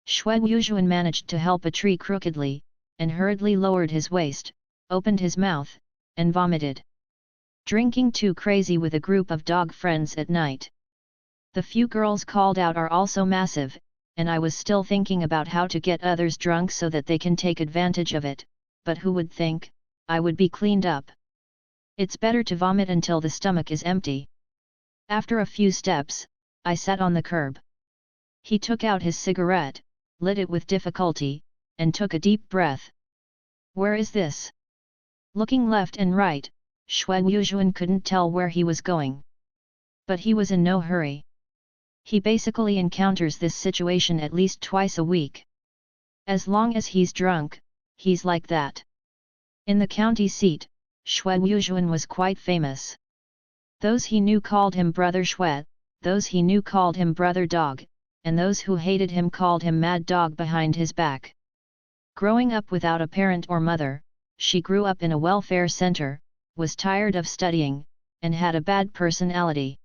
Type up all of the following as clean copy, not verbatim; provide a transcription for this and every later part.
Xue Yuzhuan managed to help a tree crookedly, and hurriedly lowered his waist, opened his mouth, and vomited. Drinking too crazy with a group of dog friends at night. The few girls called out are also massive, and I was still thinking about how to get others drunk so that they can take advantage of it, but who would think I would be cleaned up? It's better to vomit until the stomach is empty. After a few steps, I sat on the curb. He took out his cigarette, lit it with difficulty, and took a deep breath. Where is this? Looking left and right, Xue Yuzhuan couldn't tell where he was going. But he was in no hurry. He basically encounters this situation at least twice a week. As long as he's drunk, he's like that. In the county seat, Xue Yuzhuan was quite famous. Those he knew called him Brother Xue, those he knew called him Brother Dog, and those who hated him called him Mad Dog behind his back. Growing up without a parent or mother, she grew up in a welfare center, was tired of studying, and had a bad personality.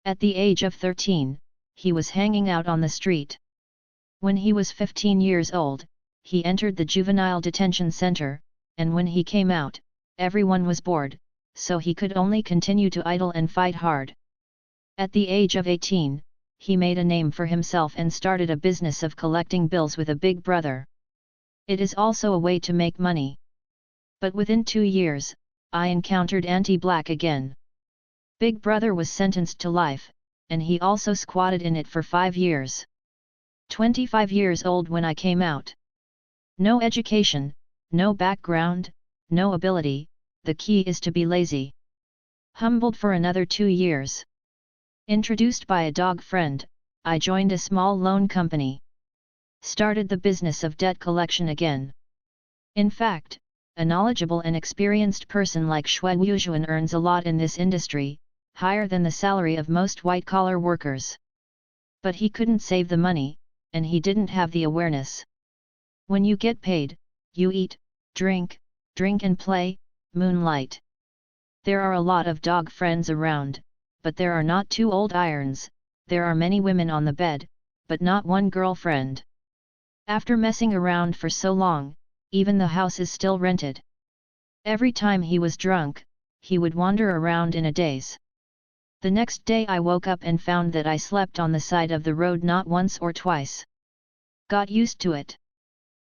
At the age of 13, he was hanging out on the street. When he was 15 years old, he entered the juvenile detention center, and when he came out, everyone was bored, so he could only continue to idle and fight hard. At the age of 18, he made a name for himself and started a business of collecting bills with a big brother. It is also a way to make money. But within 2 years, I encountered anti-black again. Big Brother was sentenced to life, and he also squatted in it for 5 years. 25 years old when I came out. No education, no background, no ability, the key is to be lazy. Humbled for another 2 years. Introduced by a dog friend, I joined a small loan company. Started the business of debt collection again. In fact, a knowledgeable and experienced person like Xue Yuzhuan earns a lot in this industry, higher than the salary of most white-collar workers. But he couldn't save the money, and he didn't have the awareness. When you get paid, you eat, drink and play, moonlight. There are a lot of dog friends around, but there are not 2 old irons, there are many women on the bed, but not one girlfriend. After messing around for so long, even the house is still rented. Every time he was drunk, he would wander around in a daze. The next day I woke up and found that I slept on the side of the road not once or twice. Got used to it.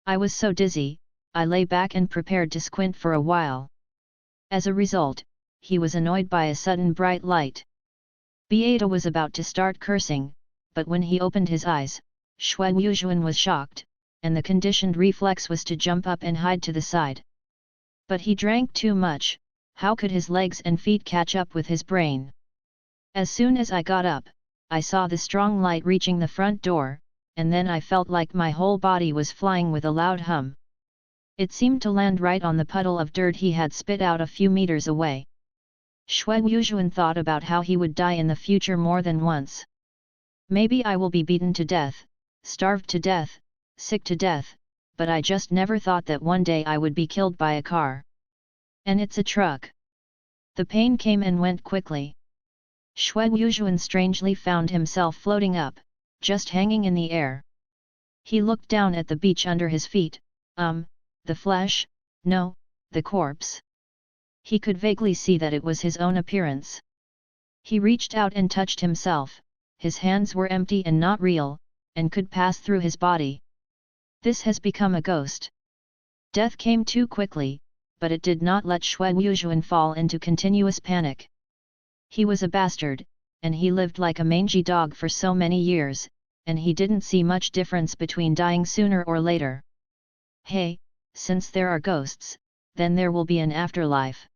I was so dizzy, I lay back and prepared to squint for a while. As a result, he was annoyed by a sudden bright light. Beata was about to start cursing, but when he opened his eyes, Xue Yuzhuan was shocked, and the conditioned reflex was to jump up and hide to the side. But he drank too much, how could his legs and feet catch up with his brain? As soon as I got up, I saw the strong light reaching the front door, and then I felt like my whole body was flying with a loud hum. It seemed to land right on the puddle of dirt he had spit out a few meters away. Xue Yuzhuan thought about how he would die in the future more than once. Maybe I will be beaten to death, starved to death, sick to death, but I just never thought that one day I would be killed by a car. And it's a truck. The pain came and went quickly. Xue Yuzhuan strangely found himself floating up, just hanging in the air. He looked down at the beach under his feet, the flesh, no, the corpse. He could vaguely see that it was his own appearance. He reached out and touched himself, his hands were empty and not real, and could pass through his body. This has become a ghost. Death came too quickly, but it did not let Xue Yuzhuan fall into continuous panic. He was a bastard, and he lived like a mangy dog for so many years, and he didn't see much difference between dying sooner or later. Hey, since there are ghosts, then there will be an afterlife.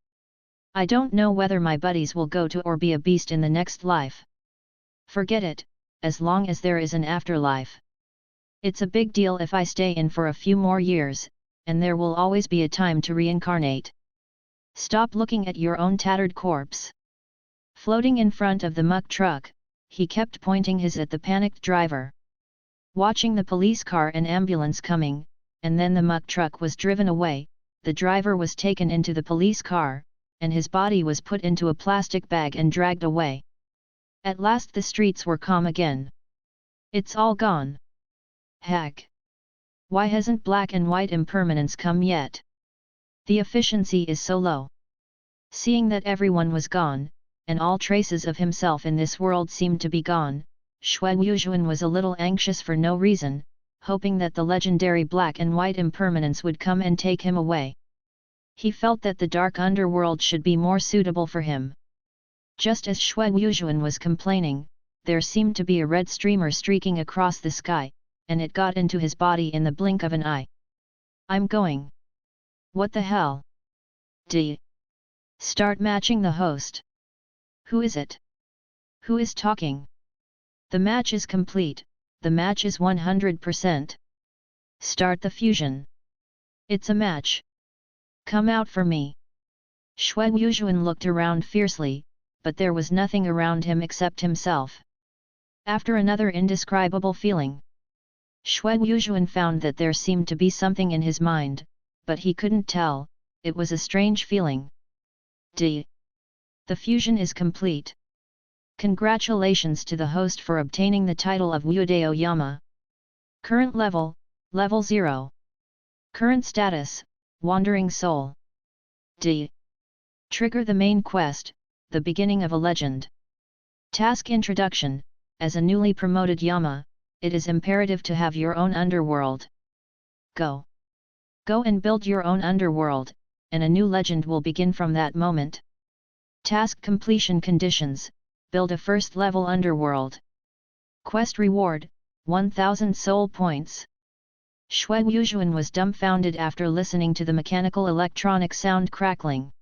I don't know whether my buddies will go to or be a beast in the next life. Forget it, as long as there is an afterlife. It's a big deal if I stay in for a few more years, and there will always be a time to reincarnate. Stop looking at your own tattered corpse. Floating in front of the muck truck, he kept pointing his at the panicked driver. Watching the police car and ambulance coming, and then the muck truck was driven away, the driver was taken into the police car, and his body was put into a plastic bag and dragged away. At last the streets were calm again. It's all gone. Heck! Why hasn't black and white impermanence come yet? The efficiency is so low. Seeing that everyone was gone, and all traces of himself in this world seemed to be gone, Shui Wujuan was a little anxious for no reason, hoping that the legendary black and white impermanence would come and take him away. He felt that the dark underworld should be more suitable for him. Just as Shui Wujuan was complaining, there seemed to be a red streamer streaking across the sky, and it got into his body in the blink of an eye. I'm going. What the hell? Start matching the host. Who is it? Who is talking? The match is complete, the match is 100%. Start the fusion. It's a match. Come out for me. Shui Wujuan looked around fiercely, but there was nothing around him except himself. After another indescribable feeling, Shui Wujuan found that there seemed to be something in his mind, but he couldn't tell. It was a strange feeling. The fusion is complete. Congratulations to the host for obtaining the title of Wudao Yama. Current level, level 0. Current status, Wandering Soul. Trigger the main quest, the beginning of a legend. Task Introduction. As a newly promoted Yama, it is imperative to have your own underworld. Go and build your own underworld, and a new legend will begin from that moment. Task completion conditions. Build a first-level underworld. Quest reward, 1000 soul points. Shui Wujuan was dumbfounded after listening to the mechanical electronic sound crackling.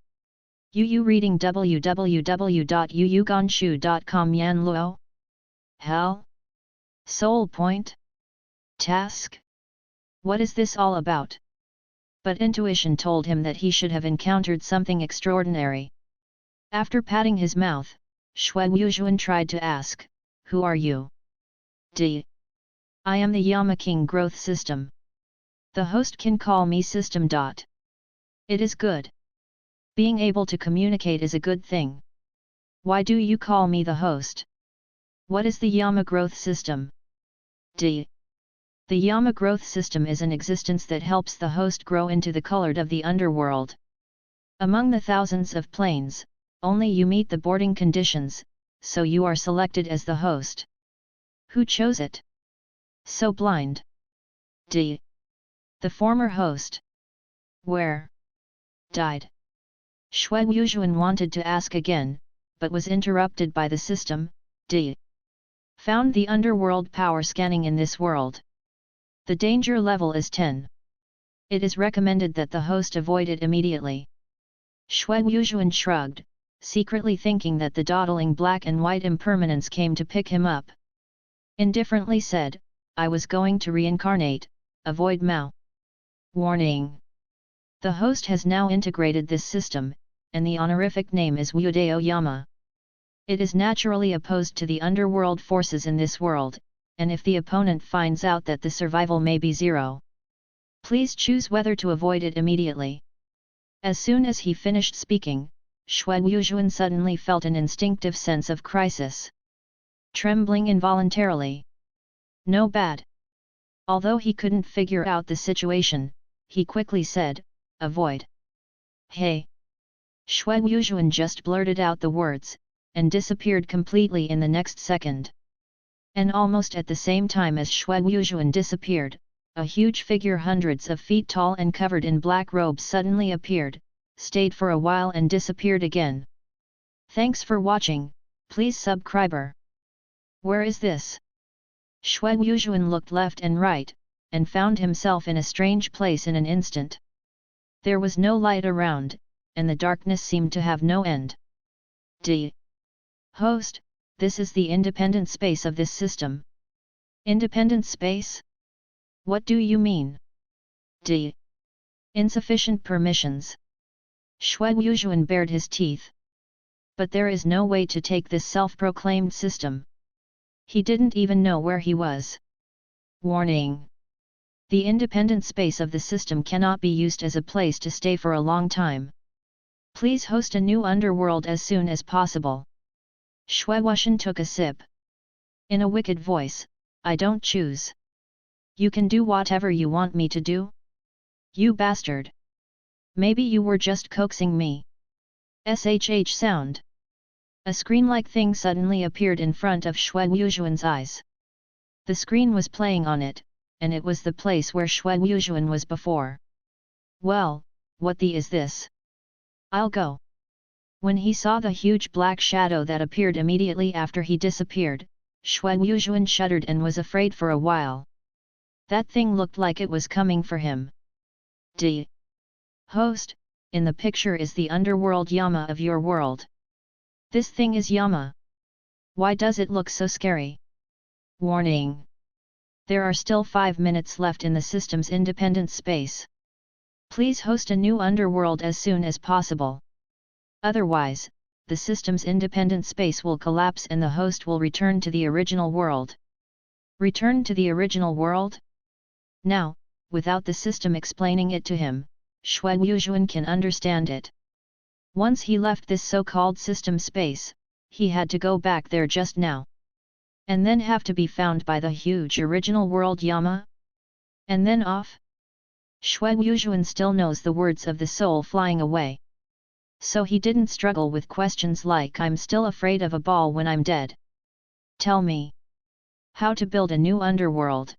Yu reading www.yuyuganshu.com Yanluo? Hell? Soul point? Task? What is this all about? But intuition told him that he should have encountered something extraordinary. After patting his mouth, Shui Wujuan tried to ask, who are you? I am the Yama King Growth System. The host can call me System. It is good. Being able to communicate is a good thing. Why do you call me the host? What is the Yama Growth System? The Yama Growth System is an existence that helps the host grow into the colored of the underworld. Among the thousands of planes, only you meet the boarding conditions, so you are selected as the host. Who chose it? So blind. The former host. Where? Died. Shui Wujuan wanted to ask again, but was interrupted by the system. Found the underworld power scanning in this world. The danger level is 10. It is recommended that the host avoid it immediately. Shui Wujuan shrugged, secretly thinking that the dawdling black and white impermanence came to pick him up. Indifferently said, I was going to reincarnate, avoid Mao. Warning. The host has now integrated this system, and the honorific name is Wudao Yama. It is naturally opposed to the underworld forces in this world, and if the opponent finds out that the survival may be 0, please choose whether to avoid it immediately. As soon as he finished speaking, Shui Wujuan suddenly felt an instinctive sense of crisis. Trembling involuntarily. No bad. Although he couldn't figure out the situation, he quickly said, avoid. Hey! Shui Wujuan just blurted out the words, and disappeared completely in the next second. And almost at the same time as Shui Wujuan disappeared, a huge figure hundreds of feet tall and covered in black robes suddenly appeared, stayed for a while and disappeared again. Thanks for watching, please subscribe. Where is this? Shui Wujuan looked left and right, and found himself in a strange place in an instant. There was no light around, and the darkness seemed to have no end. Host, this is the independent space of this system. Independent space? What do you mean? Insufficient permissions. Shui Wujuan bared his teeth. But there is no way to take this self-proclaimed system. He didn't even know where he was. Warning. The independent space of the system cannot be used as a place to stay for a long time. Please host a new underworld as soon as possible. Shui Wujuan took a sip. In a wicked voice, I don't choose. You can do whatever you want me to do? You bastard! Maybe you were just coaxing me. SHH sound. A screen-like thing suddenly appeared in front of Xue Wujuan's eyes. The screen was playing on it, and it was the place where Xue Wujuan was before. Well, what the is this? I'll go. When he saw the huge black shadow that appeared immediately after he disappeared, Xue Wujuan shuddered and was afraid for a while. That thing looked like it was coming for him. Host, in the picture is the underworld Yama of your world. This thing is Yama. Why does it look so scary? Warning. There are still 5 minutes left in the system's independent space. Please host a new underworld as soon as possible. Otherwise, the system's independent space will collapse and the host will return to the original world. Return to the original world? Now, without the system explaining it to him, Xue Wujuan can understand it. Once he left this so-called system space, he had to go back there just now. And then have to be found by the huge original world Yama? And then off? Xue Wujuan still knows the words of the soul flying away. So he didn't struggle with questions like I'm still afraid of a ball when I'm dead. Tell me. How to build a new underworld.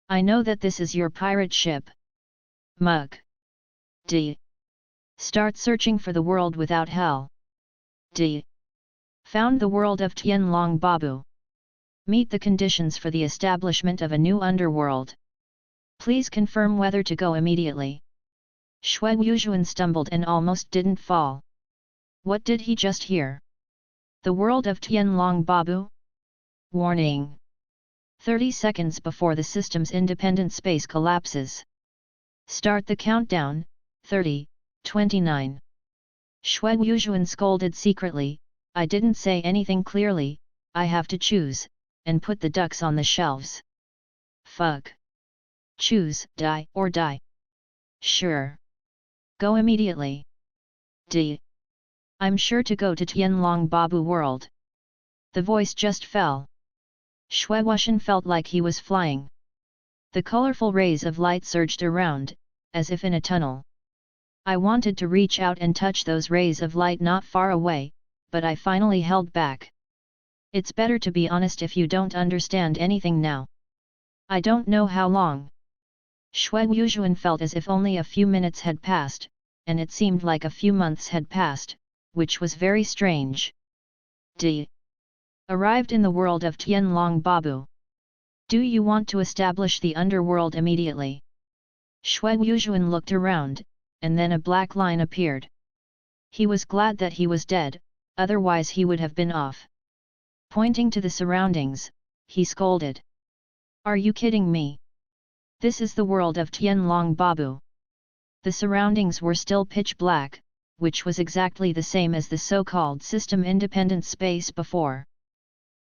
I know that this is your pirate ship. Mug. Start searching for the world without hell. Found the world of Tianlong Babu. Meet the conditions for the establishment of a new underworld. Please confirm whether to go immediately. Xue Wujuan stumbled and almost didn't fall. What did he just hear? The world of Tianlong Babu? Warning. 30 seconds before the system's independent space collapses. Start the countdown. 30, 29. Xue Wujuan scolded secretly, I didn't say anything clearly, I have to choose, and put the ducks on the shelves. Fuck. Choose, die or die. Sure. Go immediately. I'm sure to go to Tianlong Babu world. The voice just fell. Xue Wuxian felt like he was flying. The colorful rays of light surged around, as if in a tunnel. I wanted to reach out and touch those rays of light not far away, but I finally held back. It's better to be honest if you don't understand anything now. I don't know how long. Xue Wujuan felt as if only a few minutes had passed, and it seemed like a few months had passed, which was very strange. Arrived in the world of Tianlong Babu. Do you want to establish the underworld immediately? Xue Wujuan looked around, and then a black line appeared. He was glad that he was dead, otherwise he would have been off. Pointing to the surroundings, he scolded. Are you kidding me? This is the world of Tianlong Babu. The surroundings were still pitch black, which was exactly the same as the so-called system-independent space before.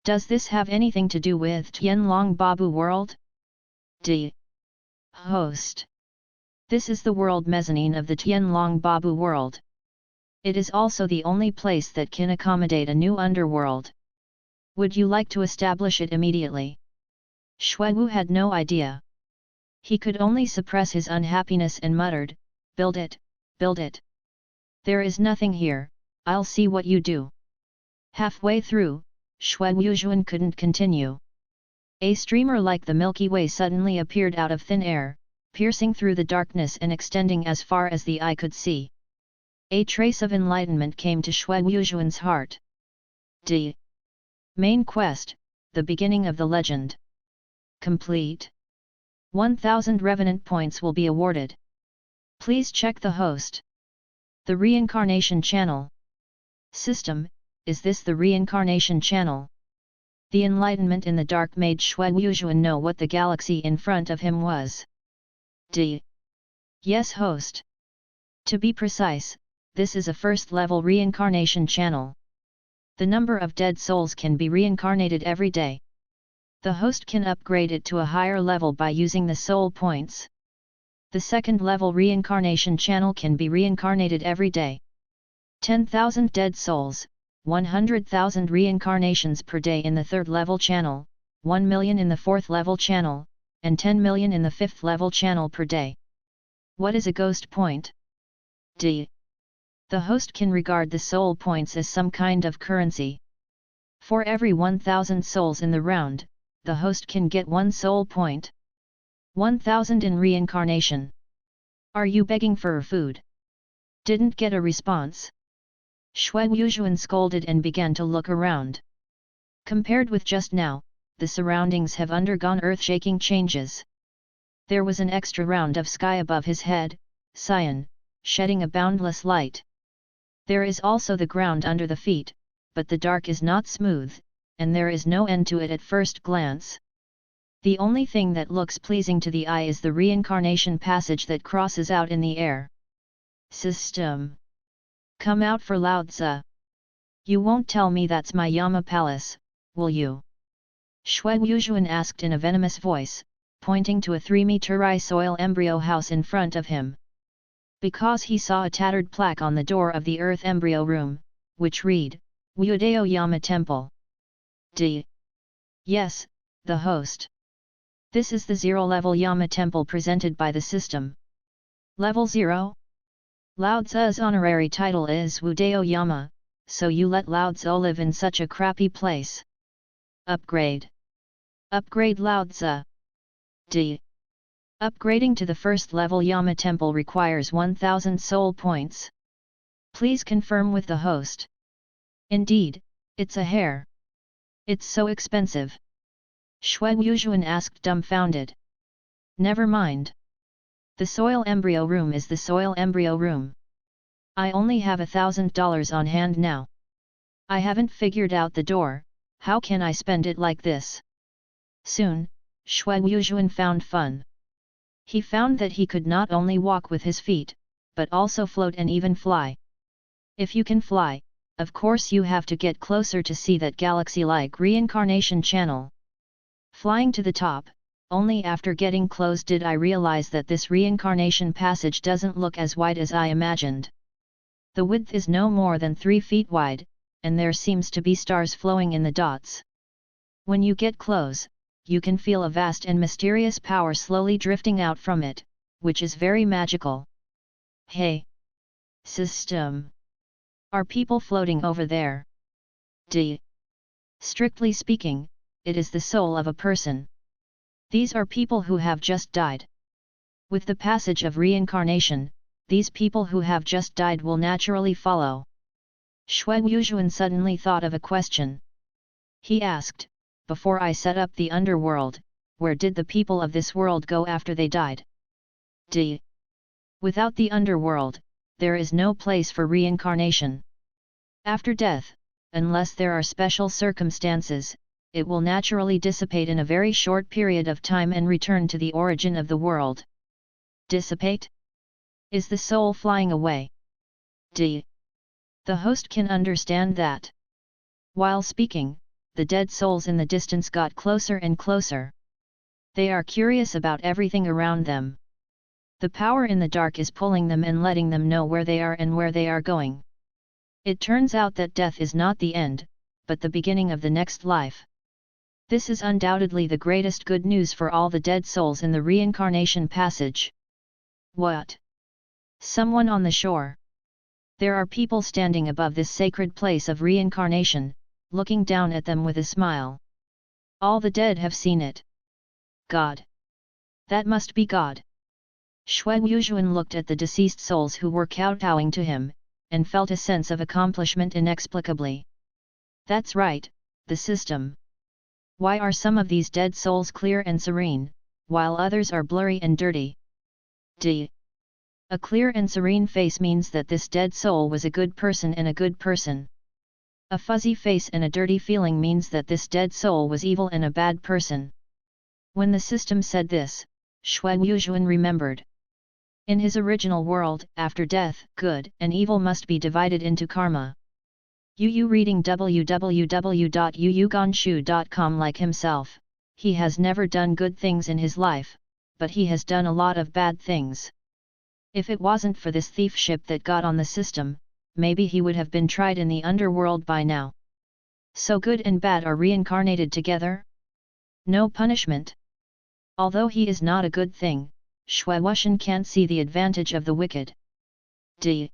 Does this have anything to do with Tianlong Babu world? Host. This is the world mezzanine of the Tianlong Babu world. It is also the only place that can accommodate a new underworld. Would you like to establish it immediately? Xue Wu had no idea. He could only suppress his unhappiness and muttered, build it, build it. There is nothing here, I'll see what you do. Halfway through, Xue Wujuan couldn't continue. A streamer like the Milky Way suddenly appeared out of thin air, piercing through the darkness and extending as far as the eye could see. A trace of enlightenment came to Xue Wujuan's heart. Main quest, the beginning of the legend. Complete. 1000 revenant points will be awarded. Please check the host. The reincarnation channel. System, is this the reincarnation channel? The enlightenment in the dark made Xue Wujuan know what the galaxy in front of him was. Yes, host. To be precise, this is a first-level reincarnation channel. The number of dead souls can be reincarnated every day. The host can upgrade it to a higher level by using the soul points. The second-level reincarnation channel can be reincarnated every day. 10,000 dead souls, 100,000 reincarnations per day in the third-level channel, 1 million in the fourth-level channel, and 10 million in the 5th level channel per day. What is a ghost point? D. The host can regard the soul points as some kind of currency. For every 1000 souls in the round, the host can get 1 soul point. 1000 in reincarnation. Are you begging for food? Didn't get a response. Xue Yuzhuan scolded and began to look around. Compared with just now, the surroundings have undergone earth-shaking changes. There was an extra round of sky above his head, cyan, shedding a boundless light. There is also the ground under the feet, but the dark is not smooth, and there is no end to it at first glance. The only thing that looks pleasing to the eye is the reincarnation passage that crosses out in the air. System. Come out for Lao Tzu. You won't tell me that's my Yama palace, will you? Xue Yuzhuan asked in a venomous voice, pointing to a 3-meter-high soil embryo house in front of him. Because he saw a tattered plaque on the door of the earth embryo room, which read, Wyudeo Yama Temple. D. Yes, the host. This is the 0-level Yama Temple presented by the system. Level 0? Lao Tzu's honorary title is Wudeo Yama, so you let Lao Tzu live in such a crappy place. Upgrade. Upgrade Lao Tzu. D. Upgrading to the 1st level Yama Temple requires 1000 soul points. Please confirm with the host. Indeed, it's a hair. It's so expensive. Xue Yuzhuan asked dumbfounded. Never mind. The soil embryo room is the soil embryo room. I only have $1,000 on hand now. I haven't figured out the door, how can I spend it like this? Soon, Xue Yuzhuan found fun. He found that he could not only walk with his feet, but also float and even fly. If you can fly, of course you have to get closer to see that galaxy-like reincarnation channel. Flying to the top, only after getting close did I realize that this reincarnation passage doesn't look as wide as I imagined. The width is no more than 3 feet wide, and there seems to be stars flowing in the dots. When you get close, you can feel a vast and mysterious power slowly drifting out from it, which is very magical. Hey! System! Are people floating over there? D. Strictly speaking, it is the soul of a person. These are people who have just died. With the passage of reincarnation, these people who have just died will naturally follow. Xue Yuzhuan suddenly thought of a question. He asked, before I set up the underworld, where did the people of this world go after they died? D. Without the underworld, there is no place for reincarnation. After death, unless there are special circumstances, it will naturally dissipate in a very short period of time and return to the origin of the world. Dissipate? Is the soul flying away? D. The host can understand that. While speaking, the dead souls in the distance got closer and closer. They are curious about everything around them. The power in the dark is pulling them and letting them know where they are and where they are going. It turns out that death is not the end, but the beginning of the next life. This is undoubtedly the greatest good news for all the dead souls in the reincarnation passage. What? Someone on the shore. There are people standing above this sacred place of reincarnation, looking down at them with a smile. All the dead have seen it. God. That must be God. Xue Yuzhuan looked at the deceased souls who were kowtowing to him, and felt a sense of accomplishment inexplicably. That's right, the system. Why are some of these dead souls clear and serene, while others are blurry and dirty? D. A clear and serene face means that this dead soul was a good person and a good person. A fuzzy face and a dirty feeling means that this dead soul was evil and a bad person. When the system said this, Xue Yuzhuan remembered. In his original world, after death, good and evil must be divided into karma. Yu reading www.yuyuganshu.com. Like himself, he has never done good things in his life, but he has done a lot of bad things. If it wasn't for this thief ship that got on the system, maybe he would have been tried in the underworld by now. So good and bad are reincarnated together? No punishment. Although he is not a good thing, Shui Wuxian can't see the advantage of the wicked. D.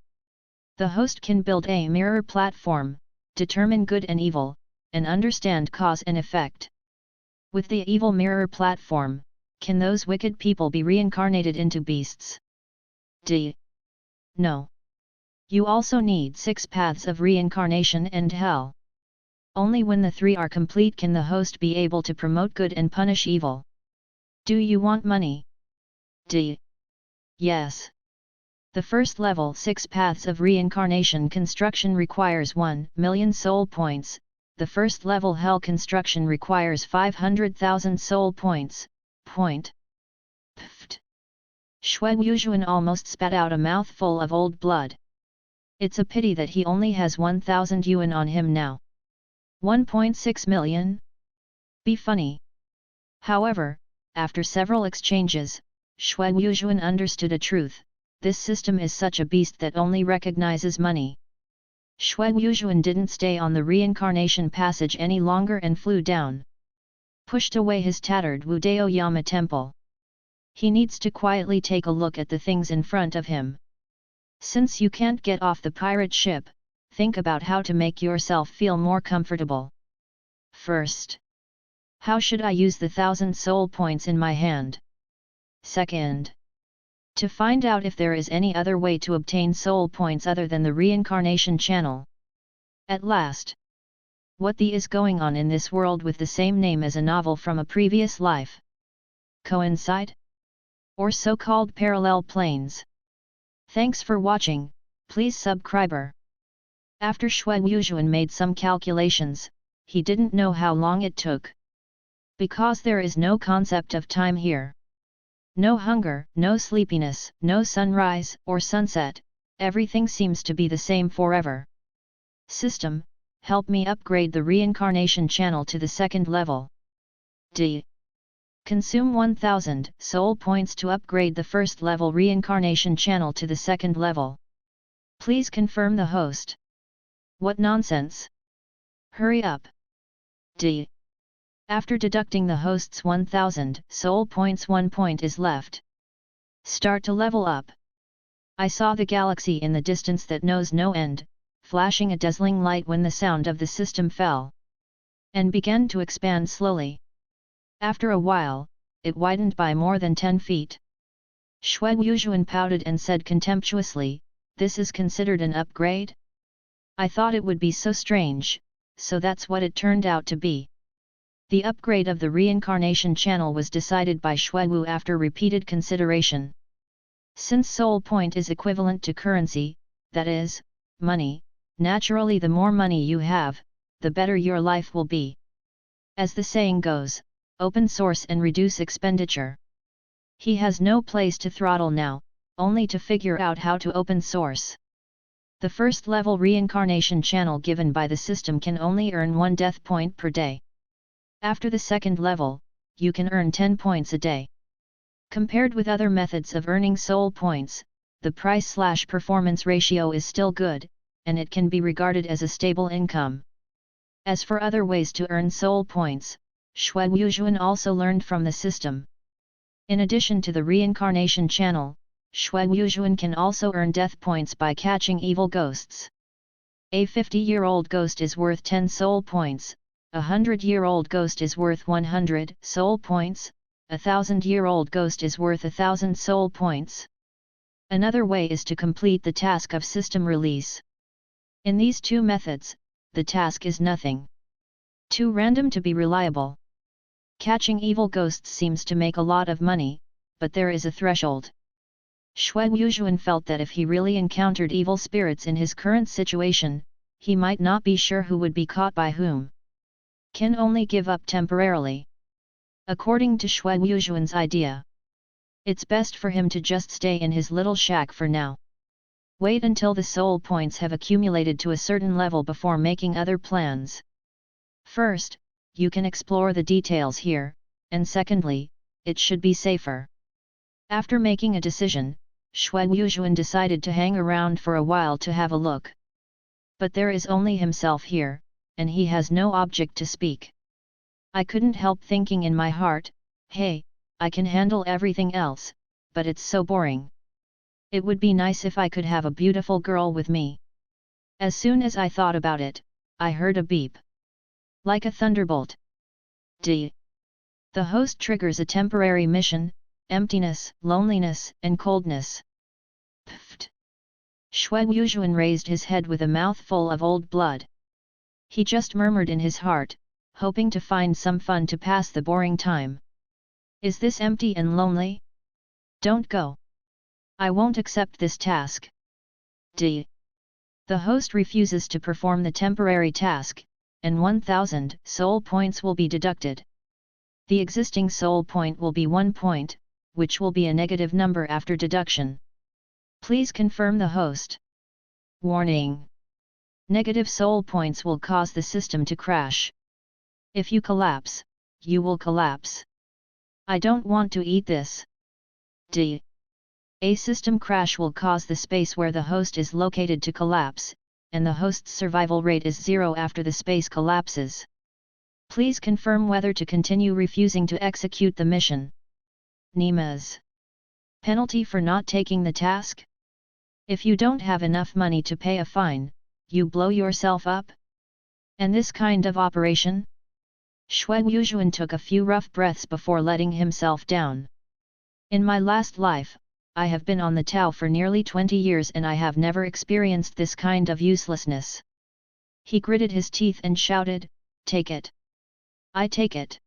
The host can build a mirror platform, determine good and evil, and understand cause and effect. With the evil mirror platform, can those wicked people be reincarnated into beasts? D. No. You also need 6 paths of reincarnation and hell. Only when the 3 are complete can the host be able to promote good and punish evil. Do you want money? D. Yes. The first level 6 paths of reincarnation construction requires 1,000,000 soul points, the first level hell construction requires 500,000 soul points. Pft. Shui Wuxian almost spat out a mouthful of old blood. It's a pity that he only has 1,000 yuan on him now. 1.6 million? Be funny. However, after several exchanges, Shui Wuxian understood a truth: this system is such a beast that only recognizes money. Shui Wuxian didn't stay on the reincarnation passage any longer and flew down. Pushed away his tattered Wudao Yama temple. He needs to quietly take a look at the things in front of him. Since you can't get off the pirate ship, think about how to make yourself feel more comfortable. First, how should I use the 1,000 soul points in my hand? Second, to find out if there is any other way to obtain soul points other than the reincarnation channel. At last, what the is going on in this world with the same name as a novel from a previous life? Coincide? Or so-called parallel planes? Thanks for watching, please subscribe. After Shui Wuxian made some calculations, he didn't know how long it took. Because there is no concept of time here. No hunger, no sleepiness, no sunrise or sunset, everything seems to be the same forever. System, help me upgrade the reincarnation channel to the 2nd level. D. Consume 1,000 soul points to upgrade the 1st level reincarnation channel to the 2nd level. Please confirm the host. What nonsense! Hurry up! D. After deducting the host's 1,000 soul points, 1 point is left. Start to level up. I saw the galaxy in the distance that knows no end, flashing a dazzling light when the sound of the system fell. And began to expand slowly. After a while, it widened by more than 10 feet. Shui Wuxian pouted and said contemptuously, "This is considered an upgrade? I thought it would be so strange, so that's what it turned out to be." The upgrade of the reincarnation channel was decided by Shui Wu after repeated consideration. Since soul point is equivalent to currency, that is, money, naturally the more money you have, the better your life will be. As the saying goes, open source and reduce expenditure. He has no place to throttle now, only to figure out how to open source. The 1st level reincarnation channel given by the system can only earn 1 death point per day. After the 2nd level, you can earn 10 points a day. Compared with other methods of earning soul points, the price/performance ratio is still good, and it can be regarded as a stable income. As for other ways to earn soul points, Shui Wuxian also learned from the system. In addition to the reincarnation channel, Shui Wuxian can also earn death points by catching evil ghosts. A 50-year-old ghost is worth 10 soul points, a 100-year-old ghost is worth 100 soul points, a 1,000-year-old ghost is worth 1,000 soul points. Another way is to complete the task of system release. In these 2 methods, the task is nothing. Too random to be reliable. Catching evil ghosts seems to make a lot of money, but there is a threshold. Shui Wuxian felt that if he really encountered evil spirits in his current situation, he might not be sure who would be caught by whom. Can only give up temporarily. According to Shui Wuxian's idea, it's best for him to just stay in his little shack for now. Wait until the soul points have accumulated to a certain level before making other plans. First, you can explore the details here, and secondly, it should be safer. After making a decision, Shui Wuxian decided to hang around for a while to have a look. But there is only himself here, and he has no object to speak. I couldn't help thinking in my heart, hey, I can handle everything else, but it's so boring. It would be nice if I could have a beautiful girl with me. As soon as I thought about it, I heard a beep. Like a thunderbolt. D. The host triggers a temporary mission: emptiness, loneliness, and coldness. Pfft. Shui Wujuan raised his head with a mouthful of old blood. He just murmured in his heart, hoping to find some fun to pass the boring time. Is this empty and lonely? Don't go. I won't accept this task. D. The host refuses to perform the temporary task, and 1000 soul points will be deducted. The existing soul point will be 1 point, which will be a negative number after deduction. Please confirm the host. Warning. Negative soul points will cause the system to crash. If you collapse, you will collapse. I don't want to eat this. D. A system crash will cause the space where the host is located to collapse, and the host's survival rate is 0 after the space collapses. Please confirm whether to continue refusing to execute the mission. Nimas. Penalty for not taking the task? If you don't have enough money to pay a fine, you blow yourself up? And this kind of operation? Shui Wujuan took a few rough breaths before letting himself down. In my last life, I have been on the Tao for nearly 20 years and I have never experienced this kind of uselessness. He gritted his teeth and shouted, "Take it! I take it!"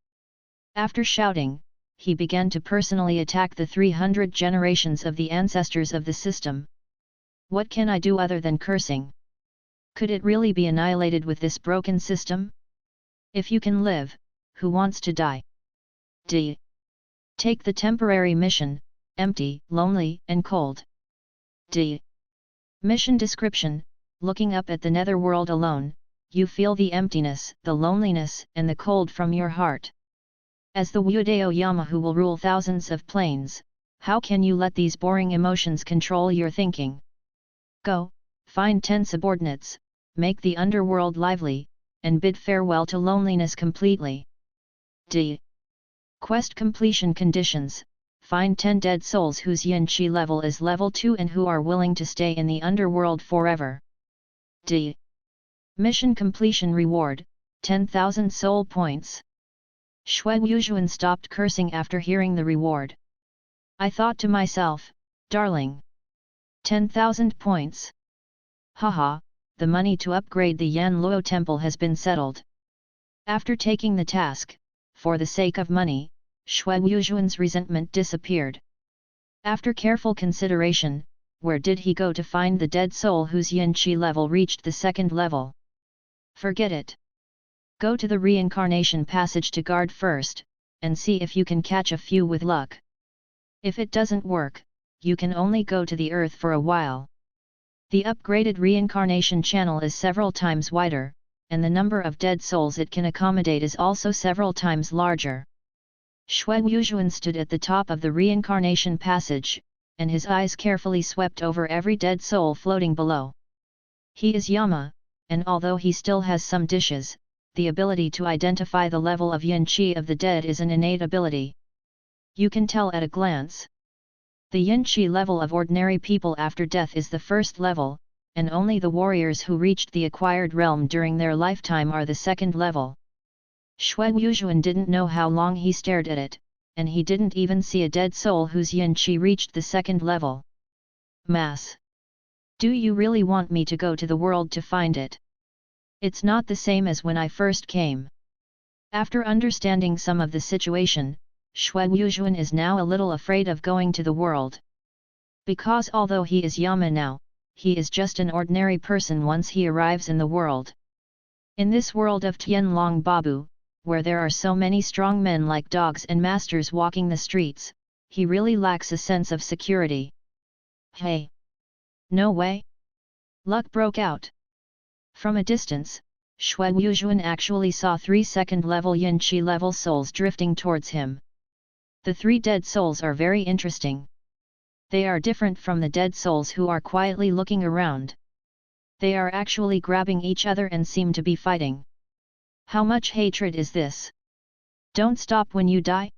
After shouting, he began to personally attack the 300 generations of the ancestors of the system. What can I do other than cursing? Could it really be annihilated with this broken system? If you can live, who wants to die? D. Take the temporary mission: empty, lonely, and cold. D. Mission description: looking up at the netherworld alone, you feel the emptiness, the loneliness, and the cold from your heart. As the Wudao Yama who will rule thousands of planes, how can you let these boring emotions control your thinking? Go, find 10 subordinates, make the underworld lively, and bid farewell to loneliness completely. D. Quest completion conditions: find 10 dead souls whose yin qi level is level 2 and who are willing to stay in the underworld forever. D. Mission completion reward: 10,000 soul points. Shui Wujuan stopped cursing after hearing the reward. I thought to myself, darling. 10,000 points. Haha, the money to upgrade the Yan Luo temple has been settled. After taking the task, for the sake of money, Shui Wujuan's resentment disappeared. After careful consideration, where did he go to find the dead soul whose yin qi level reached the 2nd level? Forget it. Go to the reincarnation passage to guard first, and see if you can catch a few with luck. If it doesn't work, you can only go to the earth for a while. The upgraded reincarnation channel is several times wider, and the number of dead souls it can accommodate is also several times larger. Shui Wujuan stood at the top of the reincarnation passage, and his eyes carefully swept over every dead soul floating below. He is Yama, and although he still has some dishes, the ability to identify the level of yin qi of the dead is an innate ability. You can tell at a glance. The yin qi level of ordinary people after death is the 1st level, and only the warriors who reached the acquired realm during their lifetime are the 2nd level. Shui Wujuan didn't know how long he stared at it, and he didn't even see a dead soul whose yin qi reached the 2nd level. Mass. Do you really want me to go to the world to find it? It's not the same as when I first came. After understanding some of the situation, Shui Wujuan is now a little afraid of going to the world. Because although he is Yama now, he is just an ordinary person once he arrives in the world. In this world of Tianlong Babu, where there are so many strong men like dogs and masters walking the streets, he really lacks a sense of security. Hey! No way! Luck broke out. From a distance, Shui Wujuan actually saw 3 2nd-level yin qi level souls drifting towards him. The 3 dead souls are very interesting. They are different from the dead souls who are quietly looking around. They are actually grabbing each other and seem to be fighting. How much hatred is this? Don't stop when you die?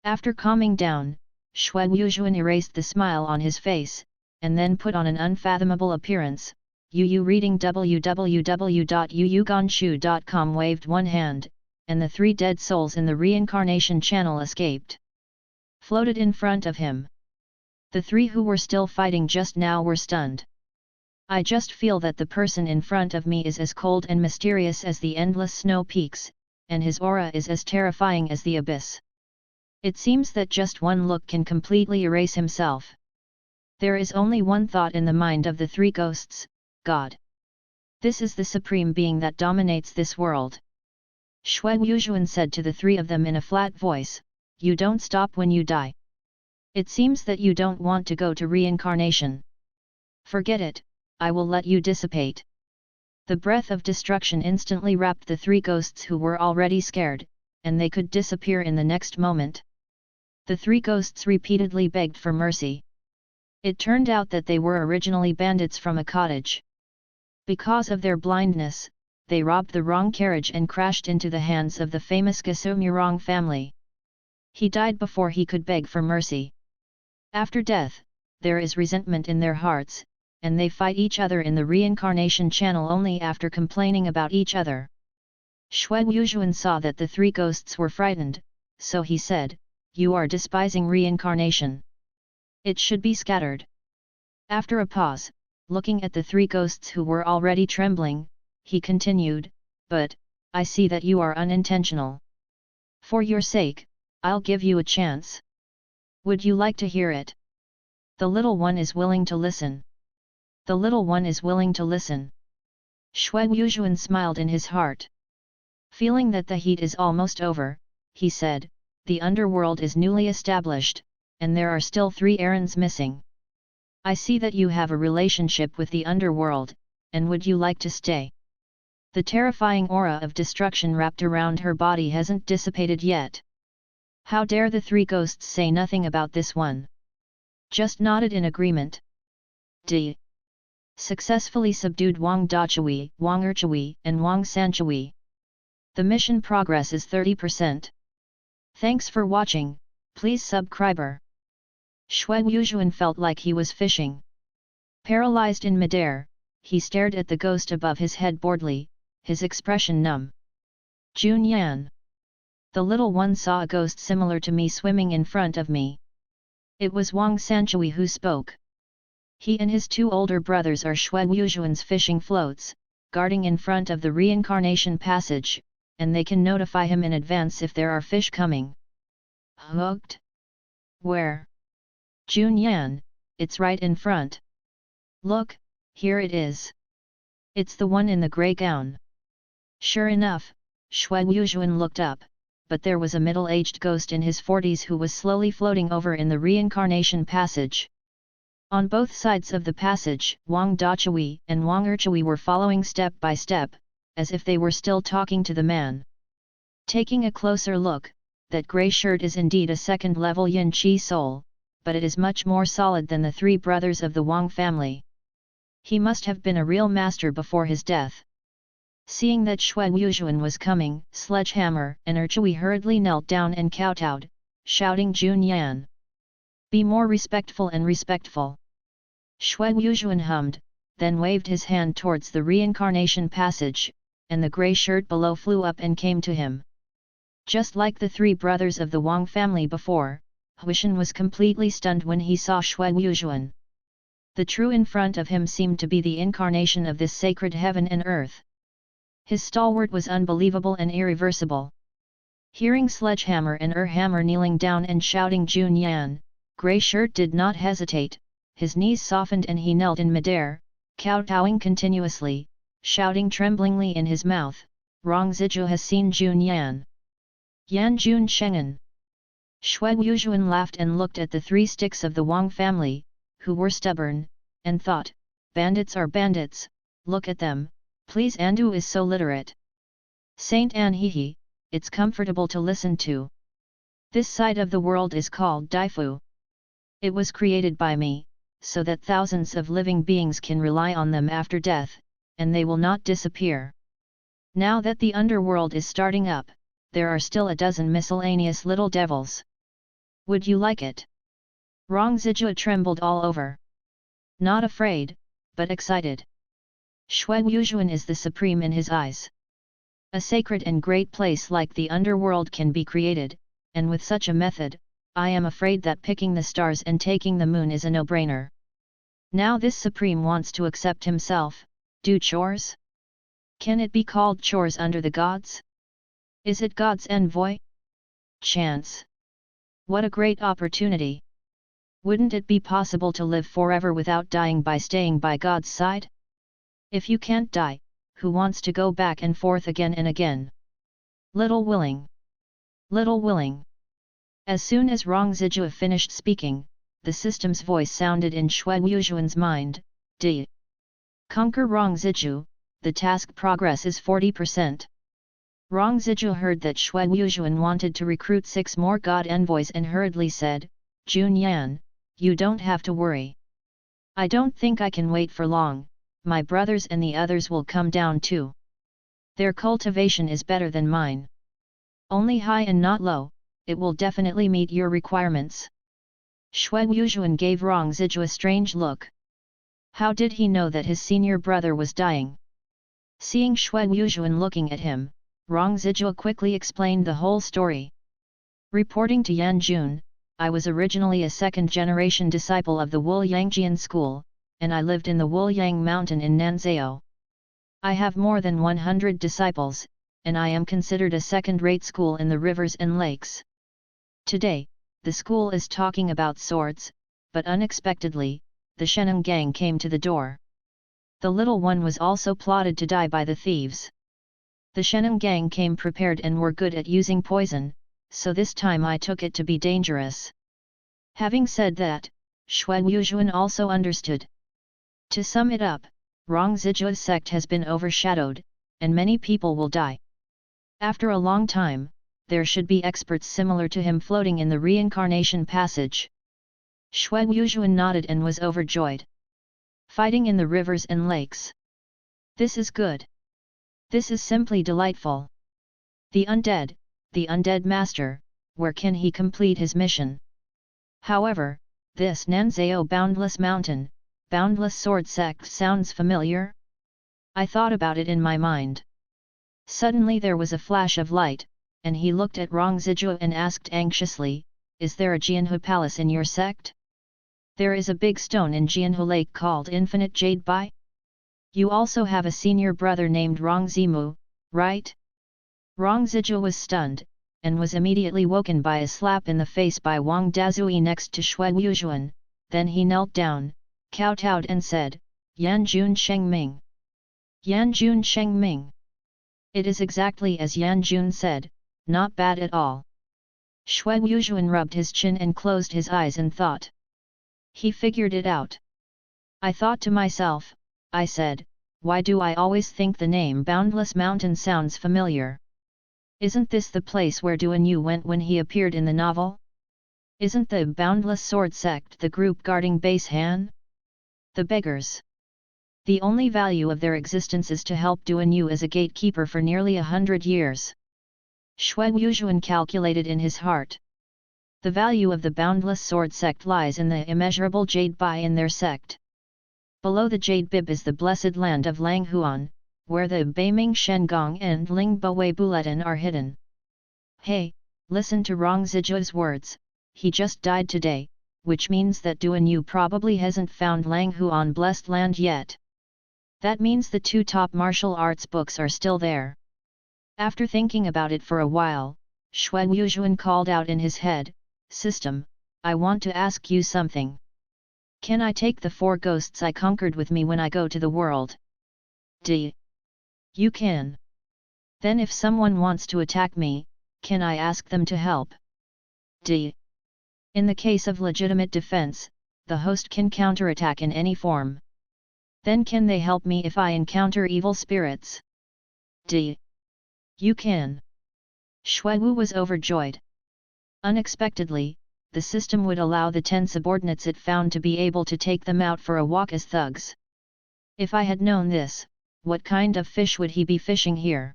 After calming down, Xue Yuzhuan erased the smile on his face, and then put on an unfathomable appearance. Yu reading www.yuyuganshu.com waved one hand, and the 3 dead souls in the reincarnation channel escaped. Floated in front of him. The 3 who were still fighting just now were stunned. I just feel that the person in front of me is as cold and mysterious as the endless snow peaks, and his aura is as terrifying as the abyss. It seems that just one look can completely erase himself. There is only one thought in the mind of the 3 ghosts: God. This is the supreme being that dominates this world. Xue Yuzhuan said to the 3 of them in a flat voice, "You don't stop when you die. It seems that you don't want to go to reincarnation. Forget it, I will let you dissipate." The breath of destruction instantly wrapped the 3 ghosts who were already scared, and they could disappear in the next moment. The 3 ghosts repeatedly begged for mercy. It turned out that they were originally bandits from a cottage. Because of their blindness, they robbed the wrong carriage and crashed into the hands of the famous Gasumurong family. He died before he could beg for mercy. After death, there is resentment in their hearts, and they fight each other in the reincarnation channel only after complaining about each other. Xue Yuzhuan saw that the 3 ghosts were frightened, so he said, "You are despising reincarnation. It should be scattered." After a pause, looking at the 3 ghosts who were already trembling, he continued, "But, I see that you are unintentional. For your sake, I'll give you a chance. Would you like to hear it?" The little one is willing to listen. The little one is willing to listen. Xue Yuzhuan smiled in his heart. Feeling that the heat is almost over, he said, "The underworld is newly established, and there are still 3 errands missing. I see that you have a relationship with the underworld, and would you like to stay?" The terrifying aura of destruction wrapped around her body hasn't dissipated yet. How dare the 3 ghosts say nothing about this one? Just nodded in agreement. D. Successfully subdued Wang Dachui, Wang Erchui, and Wang Sanchui. The mission progress is 30%. Thanks for watching, please subscribe. Xue Yuzhuan felt like he was fishing. Paralyzed in midair, he stared at the ghost above his head boredly, his expression numb. "Jun Yan. The little one saw a ghost similar to me swimming in front of me." It was Wang Sanchui who spoke. He and his 2 older brothers are Xue Yuzhuan's fishing floats, guarding in front of the reincarnation passage, and they can notify him in advance if there are fish coming. "Hooked? Where?" "Jun Yan, it's right in front. Look, here it is. It's the one in the grey gown." Sure enough, Xue Yuzhuan looked up, but there was a middle-aged ghost in his 40s who was slowly floating over in the reincarnation passage. On both sides of the passage, Wang Dachui and Wang Erchui were following step by step, as if they were still talking to the man. Taking a closer look, that grey shirt is indeed a second-level Yin Qi soul, but it is much more solid than the 3 brothers of the Wang family. He must have been a real master before his death. Seeing that Xue Yuzhuan was coming, Sledgehammer and Erchui hurriedly knelt down and kowtowed, shouting, "Jun Yan! Be more respectful and respectful." Xue Yuzhuan hummed, then waved his hand towards the reincarnation passage, and the grey shirt below flew up and came to him. Just like the 3 brothers of the Wang family before, Huishan was completely stunned when he saw Xue Yuzhuan. The true in front of him seemed to be the incarnation of this sacred heaven and earth. His stalwart was unbelievable and irreversible. Hearing Sledgehammer and Hammer kneeling down and shouting "Jun Yan," Grey Shirt did not hesitate, his knees softened and he knelt in midair, kowtowing continuously, shouting tremblingly in his mouth, "Rong Ziju has seen Jun Yan. Yan Jun Shengen." Xue Yuzhuan laughed and looked at the 3 sticks of the Wang family, who were stubborn, and thought, "Bandits are bandits, look at them, please Andu is so literate. Saint An Hehe, it's comfortable to listen to. This side of the world is called Daifu. It was created by me, so that thousands of living beings can rely on them after death, and they will not disappear. Now that the underworld is starting up, there are still a dozen miscellaneous little devils. Would you like it? Rong Zijua trembled all over. Not afraid, but excited. Shui Wujuan is the supreme in his eyes. A sacred and great place like the underworld can be created, and with such a method, I am afraid that picking the stars and taking the moon is a no-brainer. Now this supreme wants to accept himself, do chores? Can it be called chores under the gods? Is it God's envoy? Chance. What a great opportunity! Wouldn't it be possible to live forever without dying by staying by God's side? If you can't die, who wants to go back and forth again and again? Little willing. Little willing. As soon as Rong Zijua finished speaking, the system's voice sounded in Shui Wujuan's mind, D. Conquer Rong Ziju, the task progress is 40%. Rong Ziju heard that Shui Wujuan wanted to recruit 6 more god envoys and hurriedly said, Jun Yan, you don't have to worry. I don't think I can wait for long, my brothers and the others will come down too. Their cultivation is better than mine. Only high and not low, it will definitely meet your requirements. Shui Wujuan gave Rong Ziju a strange look. How did he know that his senior brother was dying? Seeing Shui Wujuan looking at him, Rong Ziju quickly explained the whole story. Reporting to Yan Jun, I was originally a second-generation disciple of the Wuliangjian school, and I lived in the Wuliang mountain in Nanzhao. I have more than 100 disciples, and I am considered a second-rate school in the rivers and lakes. Today, the school is talking about swords, but unexpectedly, the Sheneng gang came to the door. The little one was also plotted to die by the thieves. The Sheneng gang came prepared and were good at using poison, so this time I took it to be dangerous. Having said that, Shui Wujuan also understood. To sum it up, Rong Zijua's sect has been overshadowed, and many people will die. After a long time, there should be experts similar to him floating in the reincarnation passage. Shui Wujuan nodded and was overjoyed. Fighting in the rivers and lakes. This is good. This is simply delightful. The undead master, where can he complete his mission? However, this Nanzhao Boundless Mountain, Boundless Sword Sect sounds familiar? I thought about it in my mind. Suddenly there was a flash of light, and he looked at Rong Zijua and asked anxiously, is there a Jianhu palace in your sect? There is a big stone in Jianhu Lake called Infinite Jade Bai? You also have a senior brother named Rong Zimu, right? Rong Zijua was stunned, and was immediately woken by a slap in the face by Wang Dazui next to Shui Wujuan. Then he knelt down, kowtowed and said, Yan Jun Sheng Ming. Yan Jun Sheng Ming. It is exactly as Yan Jun said, not bad at all. Shui Wujuan rubbed his chin and closed his eyes and thought. He figured it out. I thought to myself, I said, why do I always think the name Boundless Mountain sounds familiar? Isn't this the place where Duan Yu went when he appeared in the novel? Isn't the Boundless Sword Sect the group guarding Base Han? The beggars. The only value of their existence is to help Duan Yu as a gatekeeper for nearly 100 years. Shui Wujuan calculated in his heart. The value of the Boundless Sword Sect lies in the immeasurable Jade Bai in their sect. Below the Jade Bib is the blessed land of Langhuan, where the Beiming Shengong and Lingbo Wei Buletin are hidden. Hey, listen to Rong Zijua's words, he just died today, which means that Duan Yu probably hasn't found Langhuan blessed land yet. That means the 2 top martial arts books are still there. After thinking about it for a while, Shui Wujuan called out in his head, System, I want to ask you something. Can I take the 4 ghosts I conquered with me when I go to the world? D. You can. Then if someone wants to attack me, can I ask them to help? D. In the case of legitimate defense, the host can counterattack in any form. Then can they help me if I encounter evil spirits? D. You can. Shui Wu was overjoyed. Unexpectedly, the system would allow the 10 subordinates it found to be able to take them out for a walk as thugs. If I had known this, what kind of fish would he be fishing here?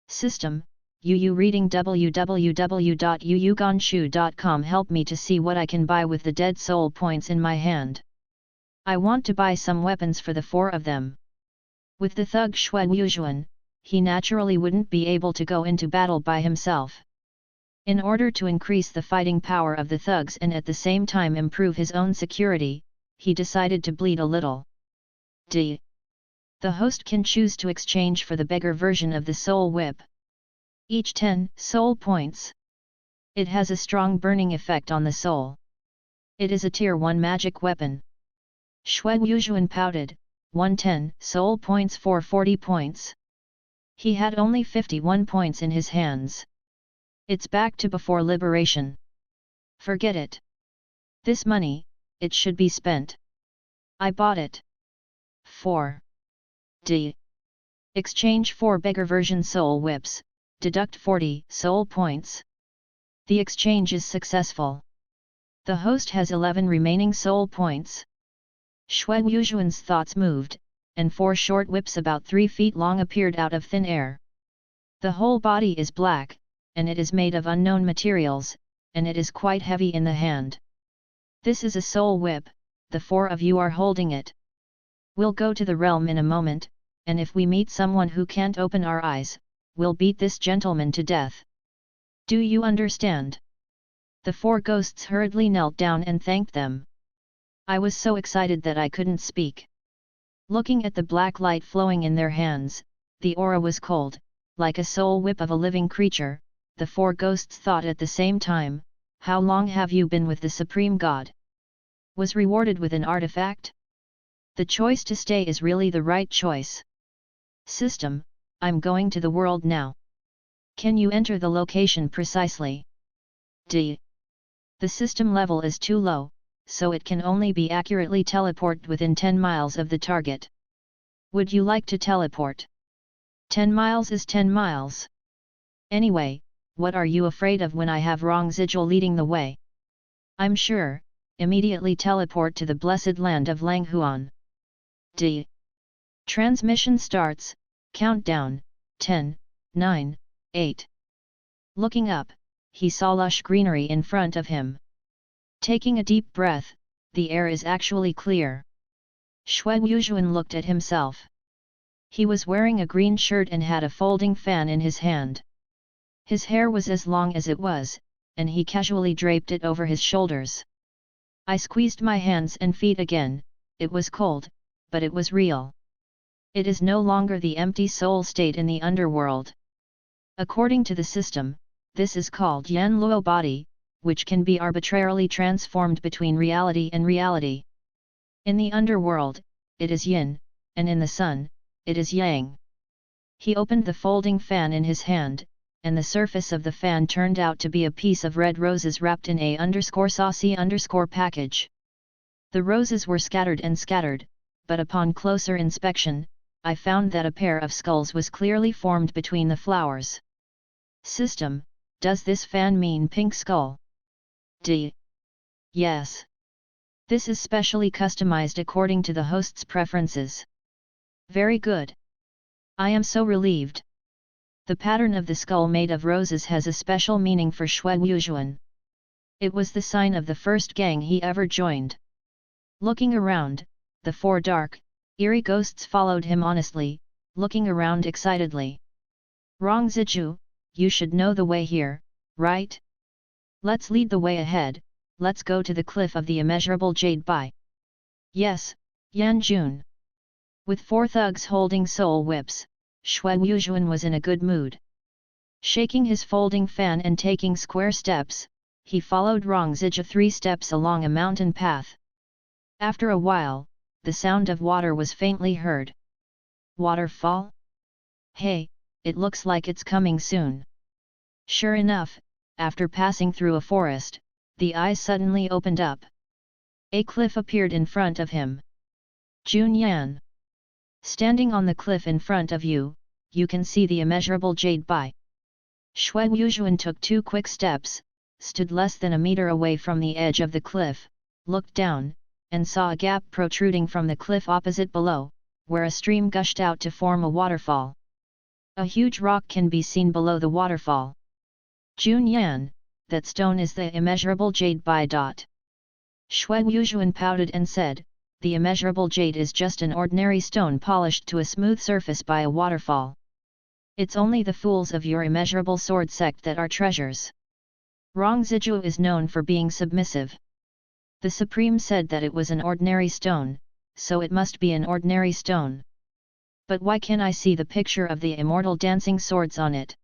System, Yu reading www.yuyugonshu.com help me to see what I can buy with the dead soul points in my hand. I want to buy some weapons for the four of them. With the thug Xue Wujuan, he naturally wouldn't be able to go into battle by himself. In order to increase the fighting power of the thugs and at the same time improve his own security, he decided to bleed a little. D. The host can choose to exchange for the beggar version of the soul whip. Each 10 soul points. It has a strong burning effect on the soul. It is a tier 1 magic weapon. Xue Wujuan pouted, 110 soul points for 40 points. He had only 51 points in his hands. It's back to before liberation. Forget it. This money, it should be spent. I bought it. 4. D. Exchange 4 beggar version soul whips, deduct 40 soul points. The exchange is successful. The host has 11 remaining soul points. Xue Wujuan's thoughts moved, and 4 short whips about 3 feet long appeared out of thin air. The whole body is black, and it is made of unknown materials, and it is quite heavy in the hand. This is a soul whip, the 4 of you are holding it. We'll go to the realm in a moment, and if we meet someone who can't open our eyes, we'll beat this gentleman to death. Do you understand? The 4 ghosts hurriedly knelt down and thanked them. I was so excited that I couldn't speak. Looking at the black light flowing in their hands, the aura was cold, like a soul whip of a living creature. The 4 ghosts thought at the same time, how long have you been with the Supreme God? Was rewarded with an artifact? The choice to stay is really the right choice. System, I'm going to the world now. Can you enter the location precisely? D. The system level is too low, so it can only be accurately teleported within 10 miles of the target. Would you like to teleport? 10 miles is 10 miles. Anyway, what are you afraid of when I have Rong Zhijul leading the way? I'm sure, immediately teleport to the blessed land of Langhuan. D. Transmission starts, countdown, 10, 9, 8. Looking up, he saw lush greenery in front of him. Taking a deep breath, the air is actually clear. Xue Wujuan looked at himself. He was wearing a green shirt and had a folding fan in his hand. His hair was as long as it was, and he casually draped it over his shoulders. I squeezed my hands and feet again. It was cold, but it was real. It is no longer the empty soul state in the underworld. According to the system, this is called Yan Luo body, which can be arbitrarily transformed between reality and reality. In the underworld, it is yin, and in the sun, it is yang. He opened the folding fan in his hand, and the surface of the fan turned out to be a piece of red roses wrapped in a_saucy_ package. The roses were scattered, but upon closer inspection, I found that a pair of skulls was clearly formed between the flowers. System, does this fan mean pink skull? D. Yes. This is specially customized according to the host's preferences. Very good. I am so relieved. The pattern of the skull made of roses has a special meaning for Xue Wujuan. It was the sign of the first gang he ever joined. Looking around, the 4 dark, eerie ghosts followed him honestly, looking around excitedly. Rong Zhiju, you should know the way here, right? Let's lead the way ahead. Let's go to the cliff of the immeasurable jade Bai. Yes, Yan Jun. With 4 thugs holding soul whips, Xue Wujuan was in a good mood. Shaking his folding fan and taking square steps, he followed Rong Zhiju 3 steps along a mountain path. After a while, the sound of water was faintly heard. Waterfall? Hey, it looks like it's coming soon. Sure enough, after passing through a forest, the eyes suddenly opened up. A cliff appeared in front of him. Jun Yan. Standing on the cliff in front of you, you can see the immeasurable jade Bai. Xue Wujuan took 2 quick steps, stood less than a meter away from the edge of the cliff, looked down, and saw a gap protruding from the cliff opposite below, where a stream gushed out to form a waterfall. A huge rock can be seen below the waterfall. Jun Yan, that stone is the immeasurable jade by dot. Shui Wujuan pouted and said, the immeasurable jade is just an ordinary stone polished to a smooth surface by a waterfall. It's only the fools of your immeasurable sword sect that are treasures. Rong Zizhu is known for being submissive. The Supreme said that it was an ordinary stone, so it must be an ordinary stone. But why can't I see the picture of the immortal dancing swords on it?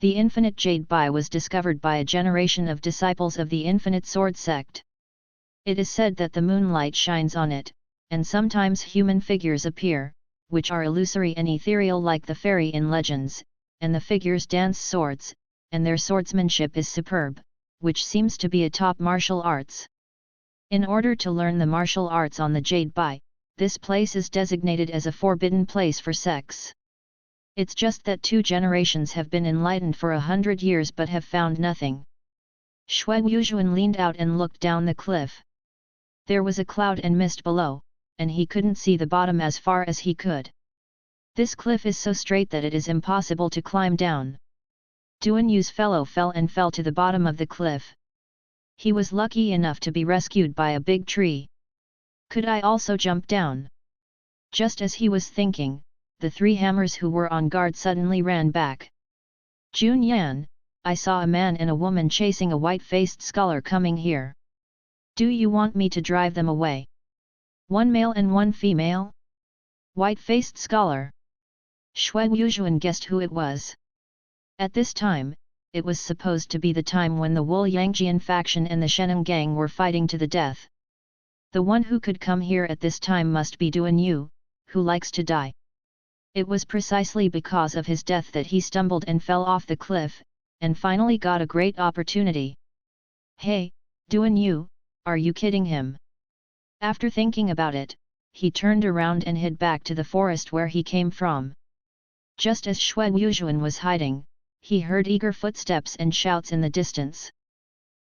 The infinite jade Bai was discovered by a generation of disciples of the infinite sword sect. It is said that the moonlight shines on it, and sometimes human figures appear, which are illusory and ethereal like the fairy in legends, and the figures dance swords, and their swordsmanship is superb, which seems to be a top martial arts. In order to learn the martial arts on the Jade Bai, this place is designated as a forbidden place for sects. It's just that 2 generations have been enlightened for 100 years but have found nothing. Shui Wujuan leaned out and looked down the cliff. There was a cloud and mist below, and he couldn't see the bottom as far as he could. This cliff is so straight that it is impossible to climb down. Duan Yu's fellow fell to the bottom of the cliff. He was lucky enough to be rescued by a big tree. Could I also jump down? Just as he was thinking, the 3 hammers who were on guard suddenly ran back. Jun Yan, I saw a man and a woman chasing a white-faced scholar coming here. Do you want me to drive them away? 1 male and 1 female? White-faced scholar. Shui Wujuan guessed who it was. At this time, it was supposed to be the time when the Wu Yangjian faction and the Sheneng gang were fighting to the death. The one who could come here at this time must be Duan Yu, who likes to die. It was precisely because of his death that he stumbled and fell off the cliff, and finally got a great opportunity. Hey, Duan Yu, are you kidding him? After thinking about it, he turned around and hid back to the forest where he came from. Just as Shui Wujuan was hiding, he heard eager footsteps and shouts in the distance.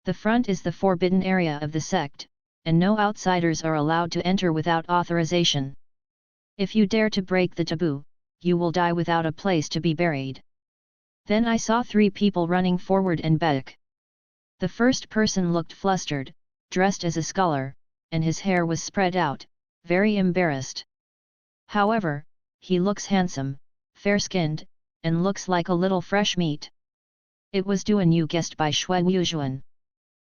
The front is the forbidden area of the sect, and no outsiders are allowed to enter without authorization. If you dare to break the taboo, you will die without a place to be buried. Then I saw 3 people running forward and back. The first person looked flustered, dressed as a scholar, and his hair was spread out, very embarrassed. However, he looks handsome, fair-skinned, and looks like a little fresh meat. It was Duan Yu guessed by Shui Wujuan.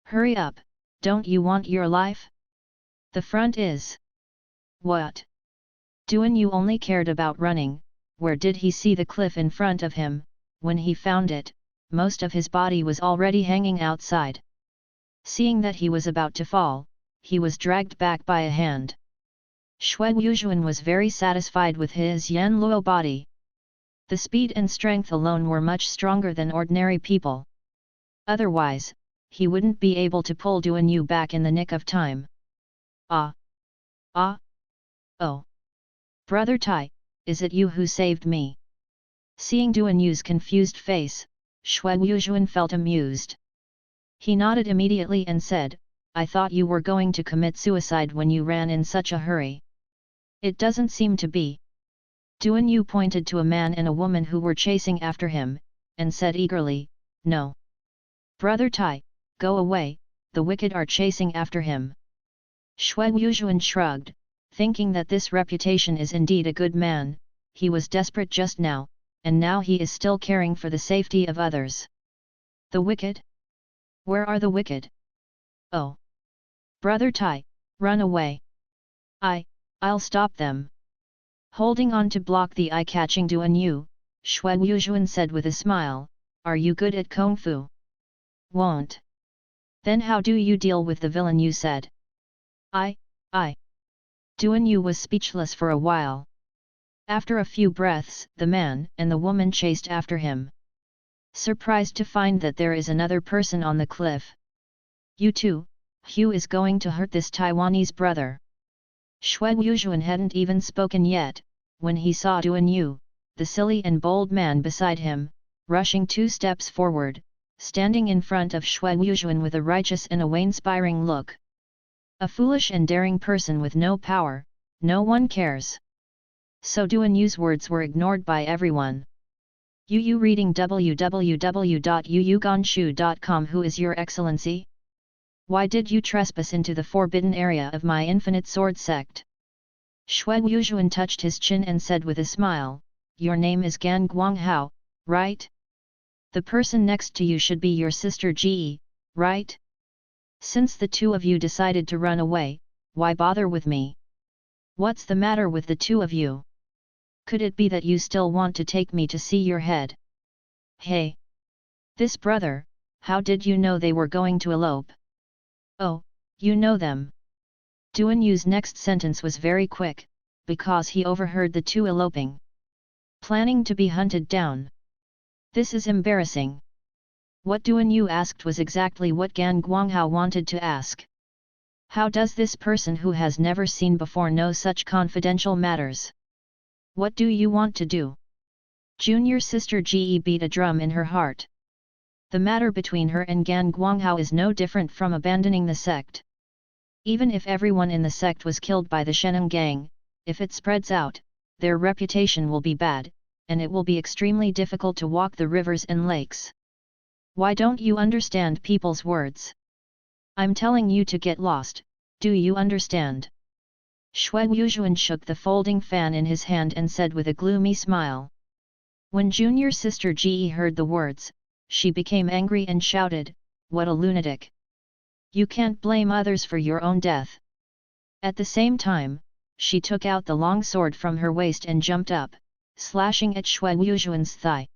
Hurry up, don't you want your life? The front is... What? Duan Yu only cared about running. Where did he see the cliff in front of him? When he found it, most of his body was already hanging outside. Seeing that he was about to fall, he was dragged back by a hand. Shui Wujuan was very satisfied with his Yan Luo body. The speed and strength alone were much stronger than ordinary people. Otherwise, he wouldn't be able to pull Duan Yu back in the nick of time. Ah! Ah! Oh! Brother Tai, is it you who saved me? Seeing Duan Yu's confused face, Shui Wujuan felt amused. He nodded immediately and said, I thought you were going to commit suicide when you ran in such a hurry. It doesn't seem to be. Duan Yu pointed to a man and a woman who were chasing after him, and said eagerly, No. Brother Tai, go away, the wicked are chasing after him. Shui Wujuan shrugged, thinking that this reputation is indeed a good man. He was desperate just now, and now he is still caring for the safety of others. The wicked? Where are the wicked? Oh! Brother Tai, run away! I'll stop them. Holding on to block the eye-catching Duan Yu, Shui Wujuan said with a smile, Are you good at Kung Fu? Won't. Then how do you deal with the villain you said? I. Duan Yu was speechless for a while. After a few breaths, the man and the woman chased after him. Surprised to find that there is another person on the cliff. You too, Hugh is going to hurt this Taiwanese brother. Shui Wujuan hadn't even spoken yet, when he saw Duan Yu, the silly and bold man beside him, rushing 2 steps forward, standing in front of Shui Wujuan with a righteous and awe-inspiring look. A foolish and daring person with no power, no one cares. So Duan Yu's words were ignored by everyone. Yu reading www.yuyuganshu.com. Who is your excellency? Why did you trespass into the forbidden area of my infinite sword sect? Shui Wujuan touched his chin and said with a smile, your name is Gan Guanghao, right? The person next to you should be your sister Ji, right? Since the two of you decided to run away, why bother with me? What's the matter with the two of you? Could it be that you still want to take me to see your head? Hey! This brother, how did you know they were going to elope? Oh, you know them. Duan Yu's next sentence was very quick, because he overheard the two eloping. Planning to be hunted down. This is embarrassing. What Duan Yu asked was exactly what Gan Guanghao wanted to ask. How does this person who has never seen before know such confidential matters? What do you want to do? Junior sister Ge beat a drum in her heart. The matter between her and Gan Guanghao is no different from abandoning the sect. Even if everyone in the sect was killed by the Sheneng gang, if it spreads out, their reputation will be bad, and it will be extremely difficult to walk the rivers and lakes. Why don't you understand people's words? I'm telling you to get lost, do you understand? Shui Wujuan shook the folding fan in his hand and said with a gloomy smile. When junior sister Ge heard the words, she became angry and shouted, what a lunatic! You can't blame others for your own death. At the same time, she took out the long sword from her waist and jumped up, slashing at Shui Wujuan's thigh.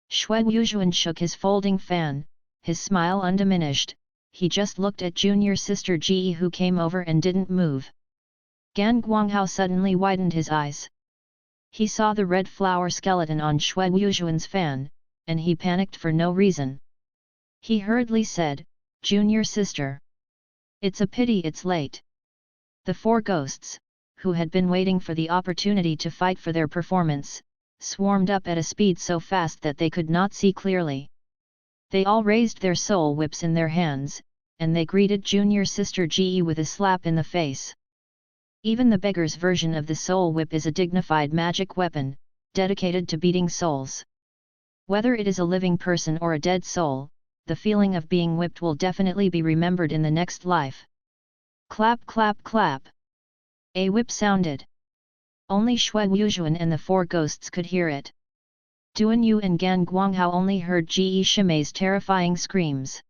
Shui Wujuan shook his folding fan, his smile undiminished, he just looked at junior sister Ge who came over and didn't move. Gan Guanghao suddenly widened his eyes. He saw the red flower skeleton on Shui Wujuan's fan, and he panicked for no reason. He hurriedly said, Junior sister. It's a pity it's late. The four ghosts, who had been waiting for the opportunity to fight for their performance, swarmed up at a speed so fast that they could not see clearly. They all raised their soul whips in their hands, and they greeted junior sister Ge with a slap in the face. Even the beggar's version of the soul whip is a dignified magic weapon, dedicated to beating souls. Whether it is a living person or a dead soul, the feeling of being whipped will definitely be remembered in the next life. Clap clap clap. A whip sounded. Only Shui Wujuan and the four ghosts could hear it. Duan Yu and Gan Guanghao only heard Ge Shimei's terrifying screams.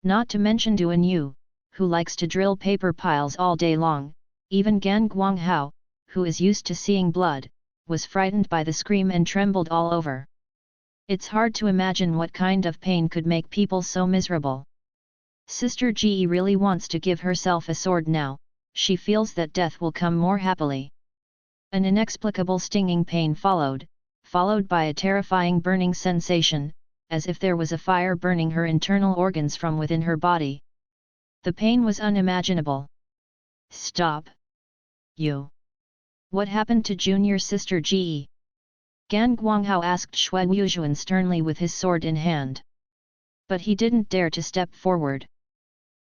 Not to mention Duan Yu, who likes to drill paper piles all day long, even Gan Guanghao, who is used to seeing blood, was frightened by the scream and trembled all over. It's hard to imagine what kind of pain could make people so miserable. Sister Ge really wants to give herself a sword now, she feels that death will come more happily. An inexplicable stinging pain followed by a terrifying burning sensation, as if there was a fire burning her internal organs from within her body. The pain was unimaginable. Stop! You! What happened to junior sister Ge? Gan Guanghao asked Shui Wujuan sternly with his sword in hand. But he didn't dare to step forward.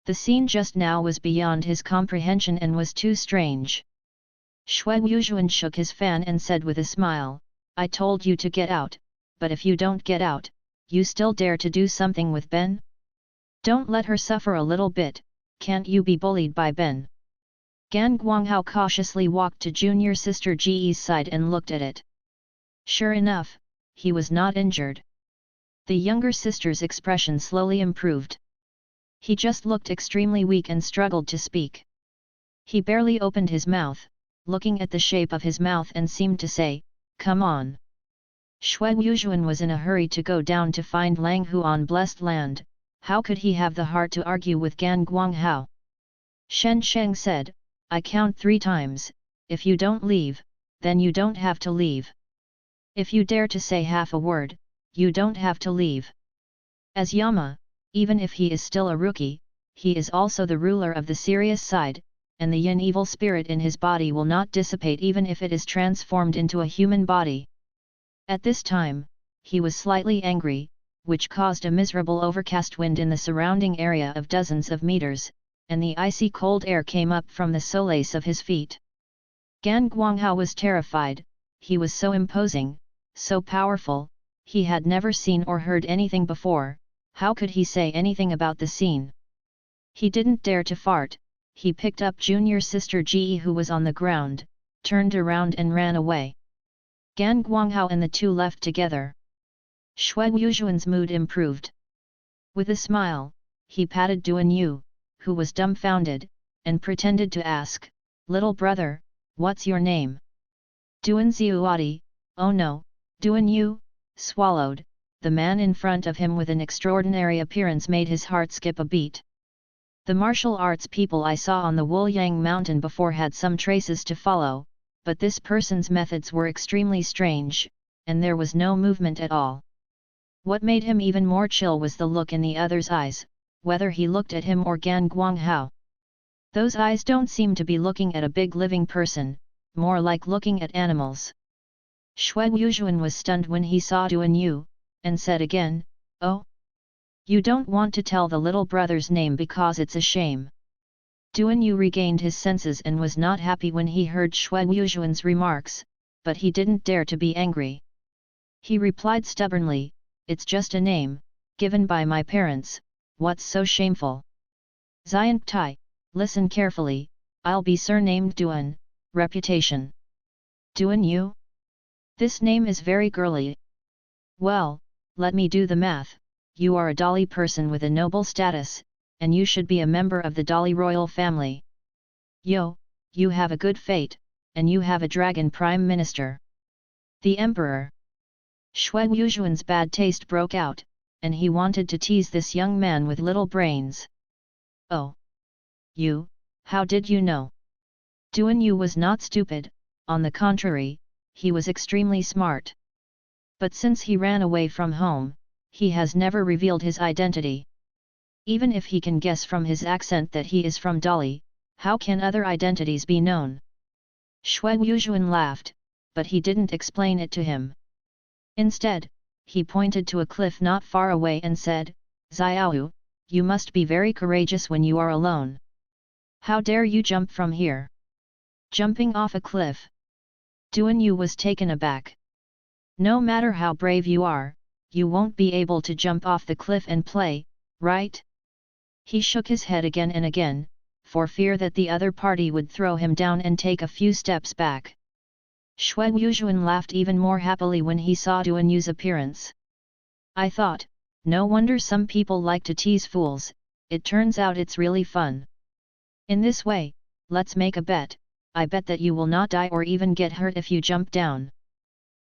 The scene just now was beyond his comprehension and was too strange. Shui Wujuan shook his fan and said with a smile, I told you to get out, but if you don't get out, you still dare to do something with Ben? Don't let her suffer a little bit, can't you be bullied by Ben? Gan Guanghao cautiously walked to junior sister Ge's side and looked at it. Sure enough, he was not injured. The younger sister's expression slowly improved. He just looked extremely weak and struggled to speak. He barely opened his mouth, looking at the shape of his mouth and seemed to say, come on. Shui Wujuan was in a hurry to go down to find Lang Hu on blessed land, how could he have the heart to argue with Gan Guanghao? Shen Sheng said, I count 3 times, if you don't leave, then you don't have to leave. If you dare to say half a word, you don't have to leave. As Yama, even if he is still a rookie, he is also the ruler of the serious side, and the yin evil spirit in his body will not dissipate even if it is transformed into a human body. At this time, he was slightly angry, which caused a miserable overcast wind in the surrounding area of dozens of meters, and the icy cold air came up from the soles of his feet. Gan Guanghao was terrified, he was so imposing, so powerful, He had never seen or heard anything before. How could he say anything about the scene? He didn't dare to fart. He picked up junior sister Ji who was on the ground, turned around and ran away. Gan Guanghao and the two left together. Shui Wujuan's mood improved. With a smile, he patted Duan Yu, who was dumbfounded, and pretended to ask, "Little brother, what's your name?" Duan Xiuadi. "Oh no," Duan Yu swallowed. The man in front of him with an extraordinary appearance made his heart skip a beat. The martial arts people I saw on the Wuliang mountain before had some traces to follow, but this person's methods were extremely strange, and there was no movement at all. What made him even more chill was the look in the other's eyes, whether he looked at him or Gan Guanghao. Those eyes don't seem to be looking at a big living person, more like looking at animals. Shui Wujuan was stunned when he saw Duan Yu, and said again, "Oh? You don't want to tell the little brother's name because it's a shame." Duan Yu regained his senses and was not happy when he heard Shui Wujuan's remarks, but he didn't dare to be angry. He replied stubbornly, "It's just a name, given by my parents, what's so shameful?" Xian Tai, listen carefully, I'll be surnamed Duan, reputation. Duan Yu? This name is very girly. Well, let me do the math. You are a Dali person with a noble status, and you should be a member of the Dali royal family. Yo, you have a good fate, and you have a dragon prime minister. The emperor. Shui Wujuan's bad taste broke out, and he wanted to tease this young man with little brains. Oh! You, how did you know? Duan Yu was not stupid, on the contrary, he was extremely smart. But since he ran away from home, he has never revealed his identity. Even if he can guess from his accent that he is from Dali, how can other identities be known? Shui Wujuan laughed, but he didn't explain it to him. Instead, he pointed to a cliff not far away and said, "Xiao, you must be very courageous when you are alone. How dare you jump from here? Jumping off a cliff?" Duan Yu was taken aback. "No matter how brave you are, you won't be able to jump off the cliff and play, right?" He shook his head again and again, for fear that the other party would throw him down and take a few steps back. Shui Wujuan laughed even more happily when he saw Duan Yu's appearance. "I thought, no wonder some people like to tease fools, it turns out it's really fun. In this way, let's make a bet, I bet that you will not die or even get hurt if you jump down.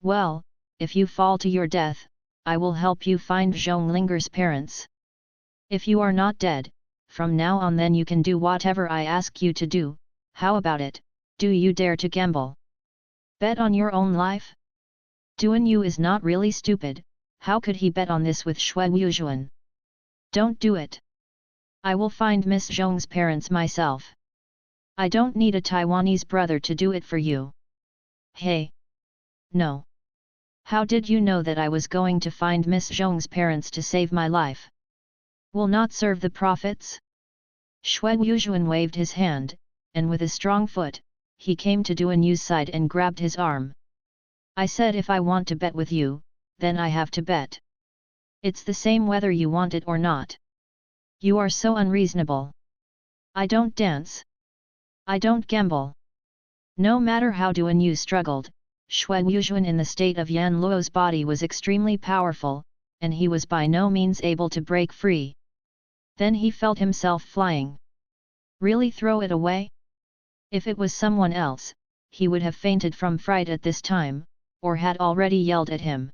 Well, if you fall to your death, I will help you find Zhonglinger's parents. If you are not dead, from now on then you can do whatever I ask you to do, how about it, do you dare to gamble? Bet on your own life?" Duan Yu is not really stupid, how could he bet on this with Shui Wujuan? "Don't do it. I will find Miss Zhong's parents myself. I don't need a Taiwanese brother to do it for you." "Hey! No. How did you know that I was going to find Miss Zhong's parents to save my life? Will not serve the prophets?" Shui Wujuan waved his hand, and with a strong foot, he came to Duan Yu's side and grabbed his arm. "I said if I want to bet with you, then I have to bet. It's the same whether you want it or not. You are so unreasonable. I don't dance. I don't gamble." No matter how Duan Yu struggled, Shui Wujuan in the state of Yan Luo's body was extremely powerful, and he was by no means able to break free. Then he felt himself flying. Really throw it away? If it was someone else, he would have fainted from fright at this time, or had already yelled at him.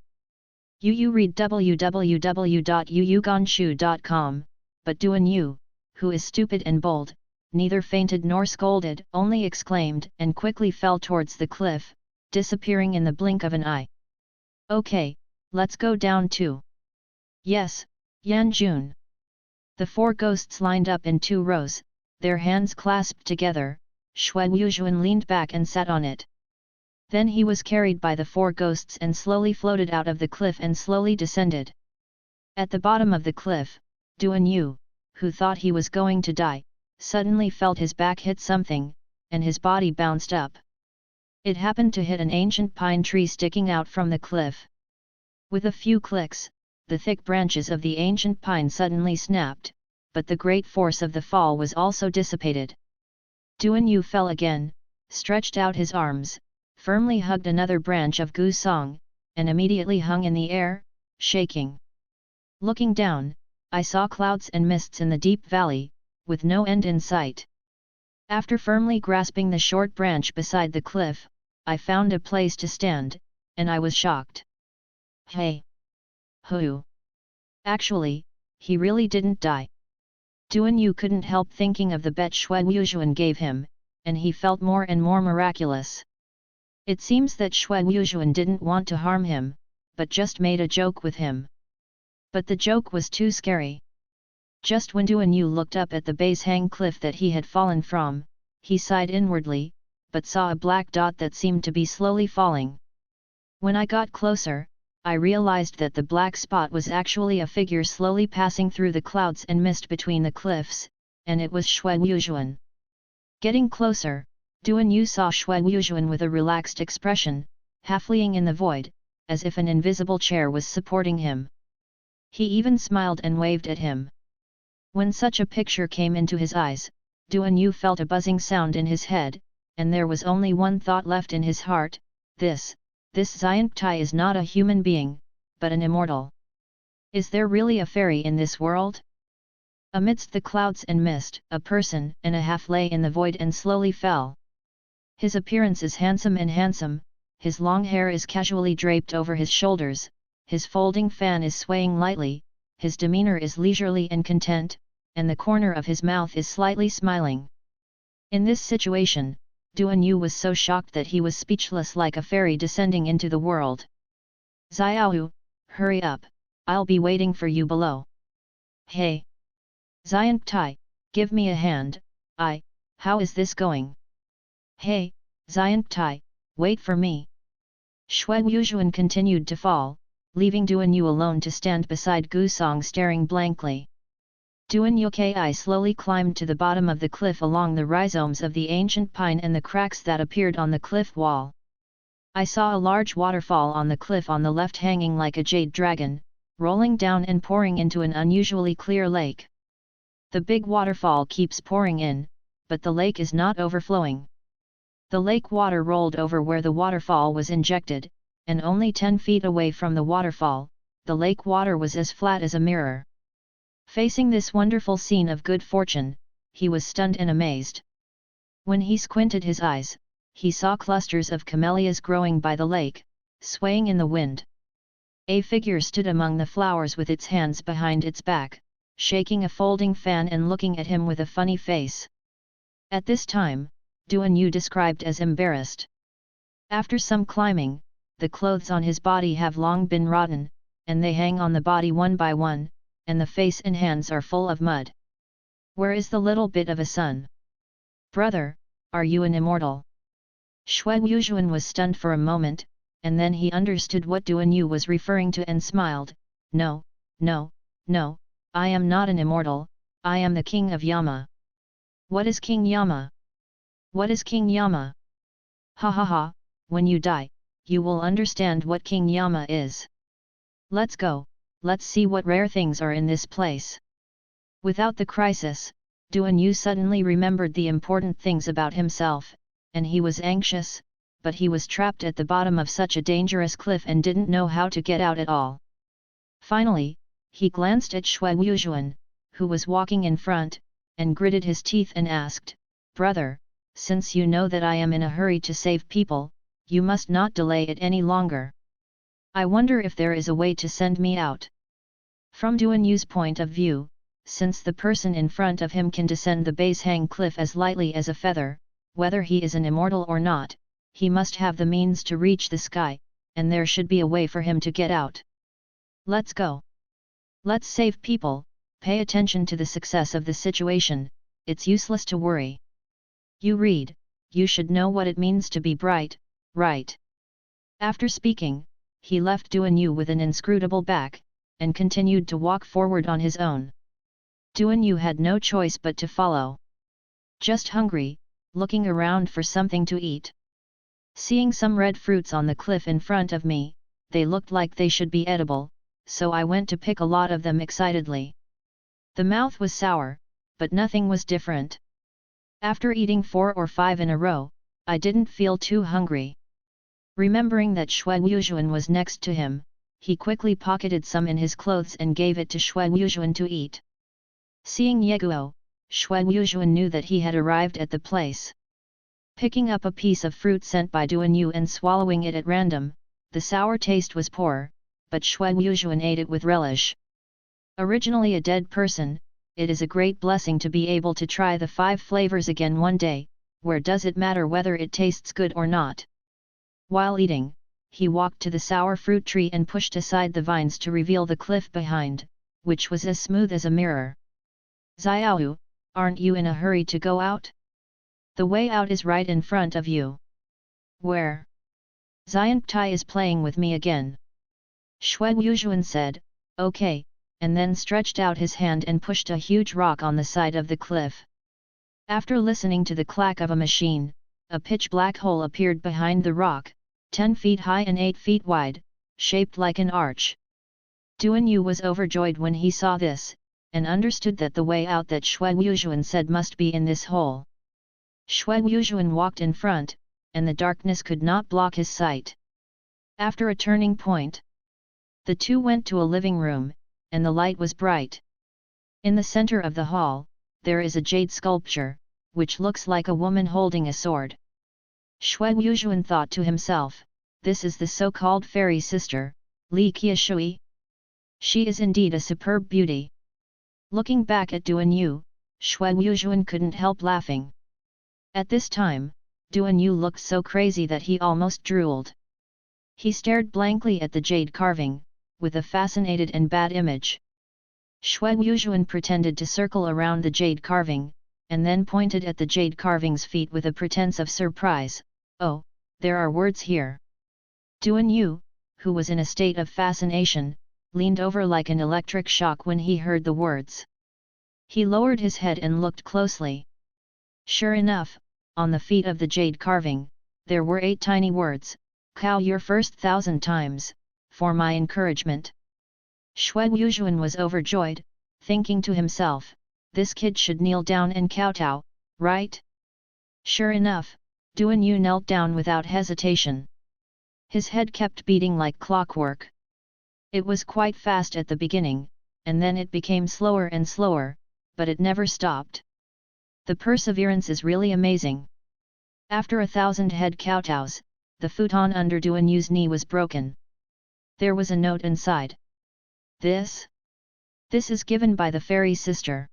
You read www.yuyuganshu.com, but Duan Yu, who is stupid and bold, neither fainted nor scolded, only exclaimed and quickly fell towards the cliff, disappearing in the blink of an eye. "Okay, let's go down too." "Yes, Yan Jun." The four ghosts lined up in 2 rows, their hands clasped together. Shui Wujuan leaned back and sat on it. Then he was carried by the 4 ghosts and slowly floated out of the cliff and slowly descended. At the bottom of the cliff, Duan Yu, who thought he was going to die, suddenly felt his back hit something, and his body bounced up. It happened to hit an ancient pine tree sticking out from the cliff. With a few clicks, the thick branches of the ancient pine suddenly snapped, but the great force of the fall was also dissipated. Duan Yu fell again, stretched out his arms, firmly hugged another branch of Gusong, and immediately hung in the air, shaking. Looking down, I saw clouds and mists in the deep valley, with no end in sight. After firmly grasping the short branch beside the cliff, I found a place to stand, and I was shocked. Hey! Who? Actually, he really didn't die. Duan Yu couldn't help thinking of the bet Shui Wujuan gave him, and he felt more and more miraculous. It seems that Shui Wujuan didn't want to harm him, but just made a joke with him. But the joke was too scary. Just when Duan Yu looked up at the base hang cliff that he had fallen from, he sighed inwardly, but saw a black dot that seemed to be slowly falling. When I got closer, I realized that the black spot was actually a figure slowly passing through the clouds and mist between the cliffs, and it was Shui Wujuan. Getting closer, Duan Yu saw Shui Wujuan with a relaxed expression, half fleeing in the void, as if an invisible chair was supporting him. He even smiled and waved at him. When such a picture came into his eyes, Duan Yu felt a buzzing sound in his head, and there was only one thought left in his heart: this Xiant Tai is not a human being, but an immortal. Is there really a fairy in this world? Amidst the clouds and mist, a person and a half lay in the void and slowly fell. His appearance is handsome, his long hair is casually draped over his shoulders, his folding fan is swaying lightly, his demeanor is leisurely and content, and the corner of his mouth is slightly smiling. In this situation, Duan Yu was so shocked that he was speechless, like a fairy descending into the world. Xiaohu, hurry up, I'll be waiting for you below. Hey! Xiant Tai, give me a hand. How is this going? Hey, Xiant Tai, wait for me. Shui Wujuan continued to fall, leaving Duan Yu alone to stand beside Gusong staring blankly. Duan Yuki slowly climbed to the bottom of the cliff along the rhizomes of the ancient pine and the cracks that appeared on the cliff wall. I saw a large waterfall on the cliff on the left hanging like a jade dragon, rolling down and pouring into an unusually clear lake. The big waterfall keeps pouring in, but the lake is not overflowing. The lake water rolled over where the waterfall was injected, and only 10 feet away from the waterfall, the lake water was as flat as a mirror. Facing this wonderful scene of good fortune, he was stunned and amazed. When he squinted his eyes, he saw clusters of camellias growing by the lake, swaying in the wind. A figure stood among the flowers with its hands behind its back, shaking a folding fan and looking at him with a funny face. At this time, Duan Yu described as embarrassed. After some climbing, the clothes on his body have long been rotten, and they hang on the body one by one, and the face and hands are full of mud. Where is the little bit of a sun? Brother, are you an immortal? Shui Wujuan was stunned for a moment, and then he understood what Duan Yu was referring to and smiled. No, I am not an immortal, I am the king of Yama. What is King Yama? What is King Yama? Ha ha ha, when you die, you will understand what King Yama is. Let's go, let's see what rare things are in this place. Without the crisis, Duan Yu suddenly remembered the important things about himself, and he was anxious, but he was trapped at the bottom of such a dangerous cliff and didn't know how to get out at all. Finally, he glanced at Shui Wujuan, who was walking in front, and gritted his teeth and asked, Brother, since you know that I am in a hurry to save people, you must not delay it any longer. I wonder if there is a way to send me out. From Duan Yu's point of view, since the person in front of him can descend the base hang cliff as lightly as a feather, whether he is an immortal or not, he must have the means to reach the sky, and there should be a way for him to get out. Let's go. Let's save people, pay attention to the success of the situation, it's useless to worry. You read, you should know what it means to be bright, right? After speaking, he left Duan Yu with an inscrutable back, and continued to walk forward on his own. Duan Yu had no choice but to follow. Just hungry, looking around for something to eat. Seeing some red fruits on the cliff in front of me, they looked like they should be edible, so I went to pick a lot of them excitedly. The mouth was sour, but nothing was different. After eating 4 or 5 in a row, I didn't feel too hungry. Remembering that Xue Wuzhuan was next to him, he quickly pocketed some in his clothes and gave it to Xue Wuzhuan to eat. Seeing Yeguo, Xue Wuzhuan knew that he had arrived at the place. Picking up a piece of fruit sent by Duanyu and swallowing it at random, the sour taste was poor, but Xue Wuzhuan ate it with relish. Originally a dead person, it is a great blessing to be able to try the 5 flavors again one day, where does it matter whether it tastes good or not? While eating, he walked to the sour fruit tree and pushed aside the vines to reveal the cliff behind, which was as smooth as a mirror. Xiaoyu, aren't you in a hurry to go out? The way out is right in front of you. Where? Xiantai is playing with me again. Xue Wuzhuan said, okay, and then stretched out his hand and pushed a huge rock on the side of the cliff. After listening to the clack of a machine, a pitch-black hole appeared behind the rock, 10 feet high and 8 feet wide, shaped like an arch. Duanyu was overjoyed when he saw this, and understood that the way out that Xue Wuzhuan said must be in this hole. Xue Wuzhuan walked in front, and the darkness could not block his sight. After a turning point, the two went to a living room, and the light was bright. In the center of the hall, there is a jade sculpture, which looks like a woman holding a sword. Xue Wuzhuan thought to himself, this is the so-called fairy sister, Li Qiushui. She is indeed a superb beauty. Looking back at Duanyu, Xue Wuzhuan couldn't help laughing. At this time, Duanyu looked so crazy that he almost drooled. He stared blankly at the jade carving, with a fascinated and bad image. Xue Wuzhuan pretended to circle around the jade carving, and then pointed at the jade carving's feet with a pretense of surprise. Oh, there are words here. Duanyu, who was in a state of fascination, leaned over like an electric shock when he heard the words. He lowered his head and looked closely. Sure enough, on the feet of the jade carving, there were 8 tiny words, "Cow your first 1,000 times, for my encouragement." Xue Wuzhuan was overjoyed, thinking to himself, this kid should kneel down and kowtow, right? Sure enough, Duanyu knelt down without hesitation. His head kept beating like clockwork. It was quite fast at the beginning, and then it became slower and slower, but it never stopped. The perseverance is really amazing. After 1,000 head kowtows, the futon under Duanyu's knee was broken. There was a note inside. This is given by the fairy sister.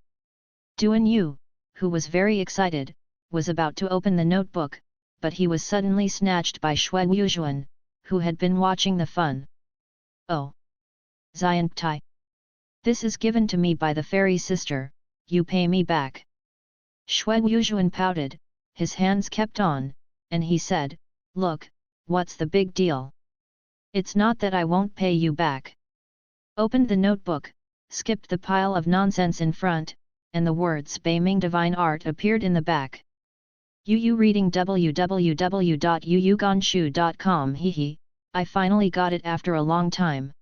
Duanyu, who was very excited, was about to open the notebook, but he was suddenly snatched by Xue Wuzhuan, who had been watching the fun. Oh! Xiantai! This is given to me by the fairy sister, you pay me back. Xue Wuzhuan pouted, his hands kept on, and he said, look, what's the big deal? It's not that I won't pay you back. Opened the notebook, skipped the pile of nonsense in front, and the words Beiming Divine Art appeared in the back. Yu reading www.yuyuganshu.com. Hehe, I finally got it after a long time.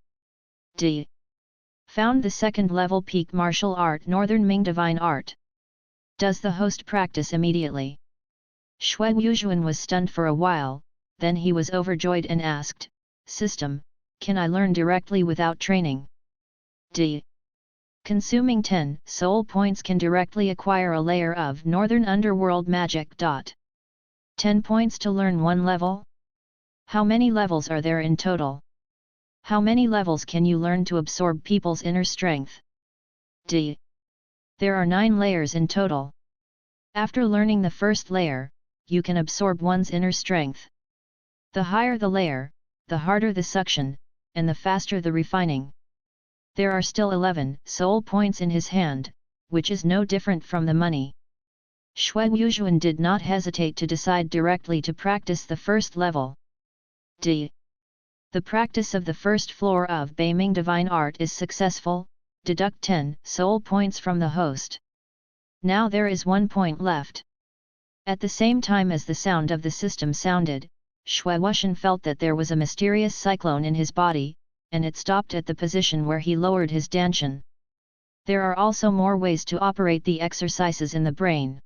D. Found the second level peak martial art Northern Ming Divine Art. Does the host practice immediately? Xue Wuzhuan was stunned for a while, then he was overjoyed and asked, System, can I learn directly without training? D. Consuming 10 soul points can directly acquire a layer of Northern Underworld magic. 10 points to learn 1 level? How many levels are there in total? How many levels can you learn to absorb people's inner strength? D. There are 9 layers in total. After learning the first layer, you can absorb one's inner strength. The higher the layer, the harder the suction, and the faster the refining. There are still 11 soul points in his hand, which is no different from the money. Xue Wuzhuan did not hesitate to decide directly to practice the first level. D. The practice of the first floor of Beiming Divine Art is successful, deduct 10 soul points from the host. Now there is 1 point left. At the same time as the sound of the system sounded, Shui Wuxian felt that there was a mysterious cyclone in his body, and it stopped at the position where he lowered his danshan. There are also more ways to operate the exercises in the brain.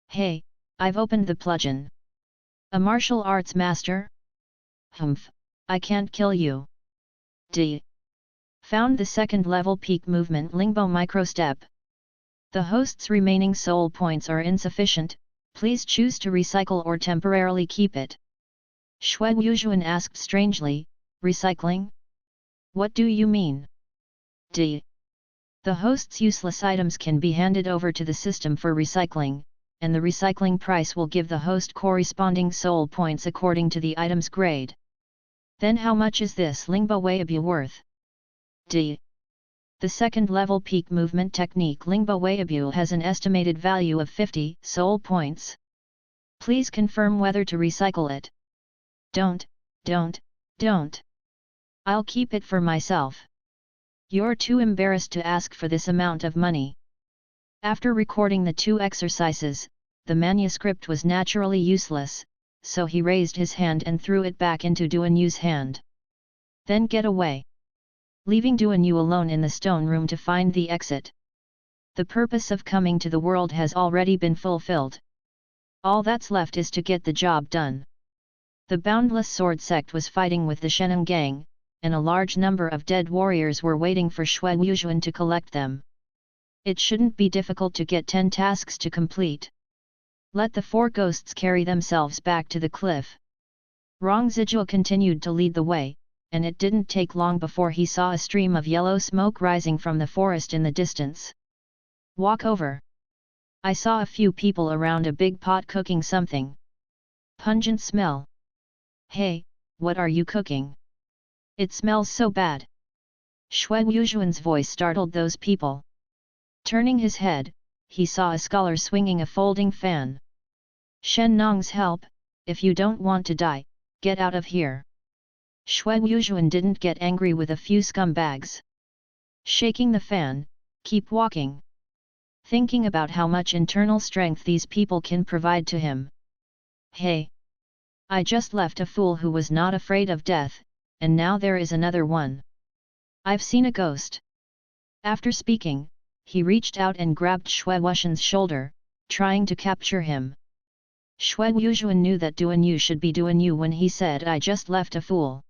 Hey, I've opened the plugin. A martial arts master? Humph, I can't kill you. D. Found the second level peak movement Lingbo microstep. The host's remaining soul points are insufficient, please choose to recycle or temporarily keep it. Shui Wuxian asked strangely, recycling? What do you mean? D. The host's useless items can be handed over to the system for recycling, and the recycling price will give the host corresponding soul points according to the item's grade. Then how much is this Lingbo Weibo worth? D. The second level peak movement technique Lingbo Weibo has an estimated value of 50 soul points. Please confirm whether to recycle it. Don't. I'll keep it for myself. You're too embarrassed to ask for this amount of money. After recording the 2 exercises, the manuscript was naturally useless, so he raised his hand and threw it back into Duanyu's hand. Then get away. Leaving Duanyu alone in the stone room to find the exit. The purpose of coming to the world has already been fulfilled. All that's left is to get the job done. The Boundless Sword sect was fighting with the Sheneng gang, and a large number of dead warriors were waiting for Shui Wuxian to collect them. It shouldn't be difficult to get 10 tasks to complete. Let the 4 ghosts carry themselves back to the cliff. Rong Zizhuo continued to lead the way, and it didn't take long before he saw a stream of yellow smoke rising from the forest in the distance. Walk over. I saw a few people around a big pot cooking something. Pungent smell. Hey, what are you cooking? It smells so bad. Shui Wuxian's voice startled those people. Turning his head, he saw a scholar swinging a folding fan. Shen Nong's help, if you don't want to die, get out of here. Shui Wuxian didn't get angry with a few scumbags. Shaking the fan, keep walking. Thinking about how much internal strength these people can provide to him. Hey! I just left a fool who was not afraid of death, and now there is another one. I've seen a ghost. After speaking, he reached out and grabbed Shui Wuxian's shoulder, trying to capture him. Shui Wuxian knew that Duanyu should be Duanyu when he said I just left a fool.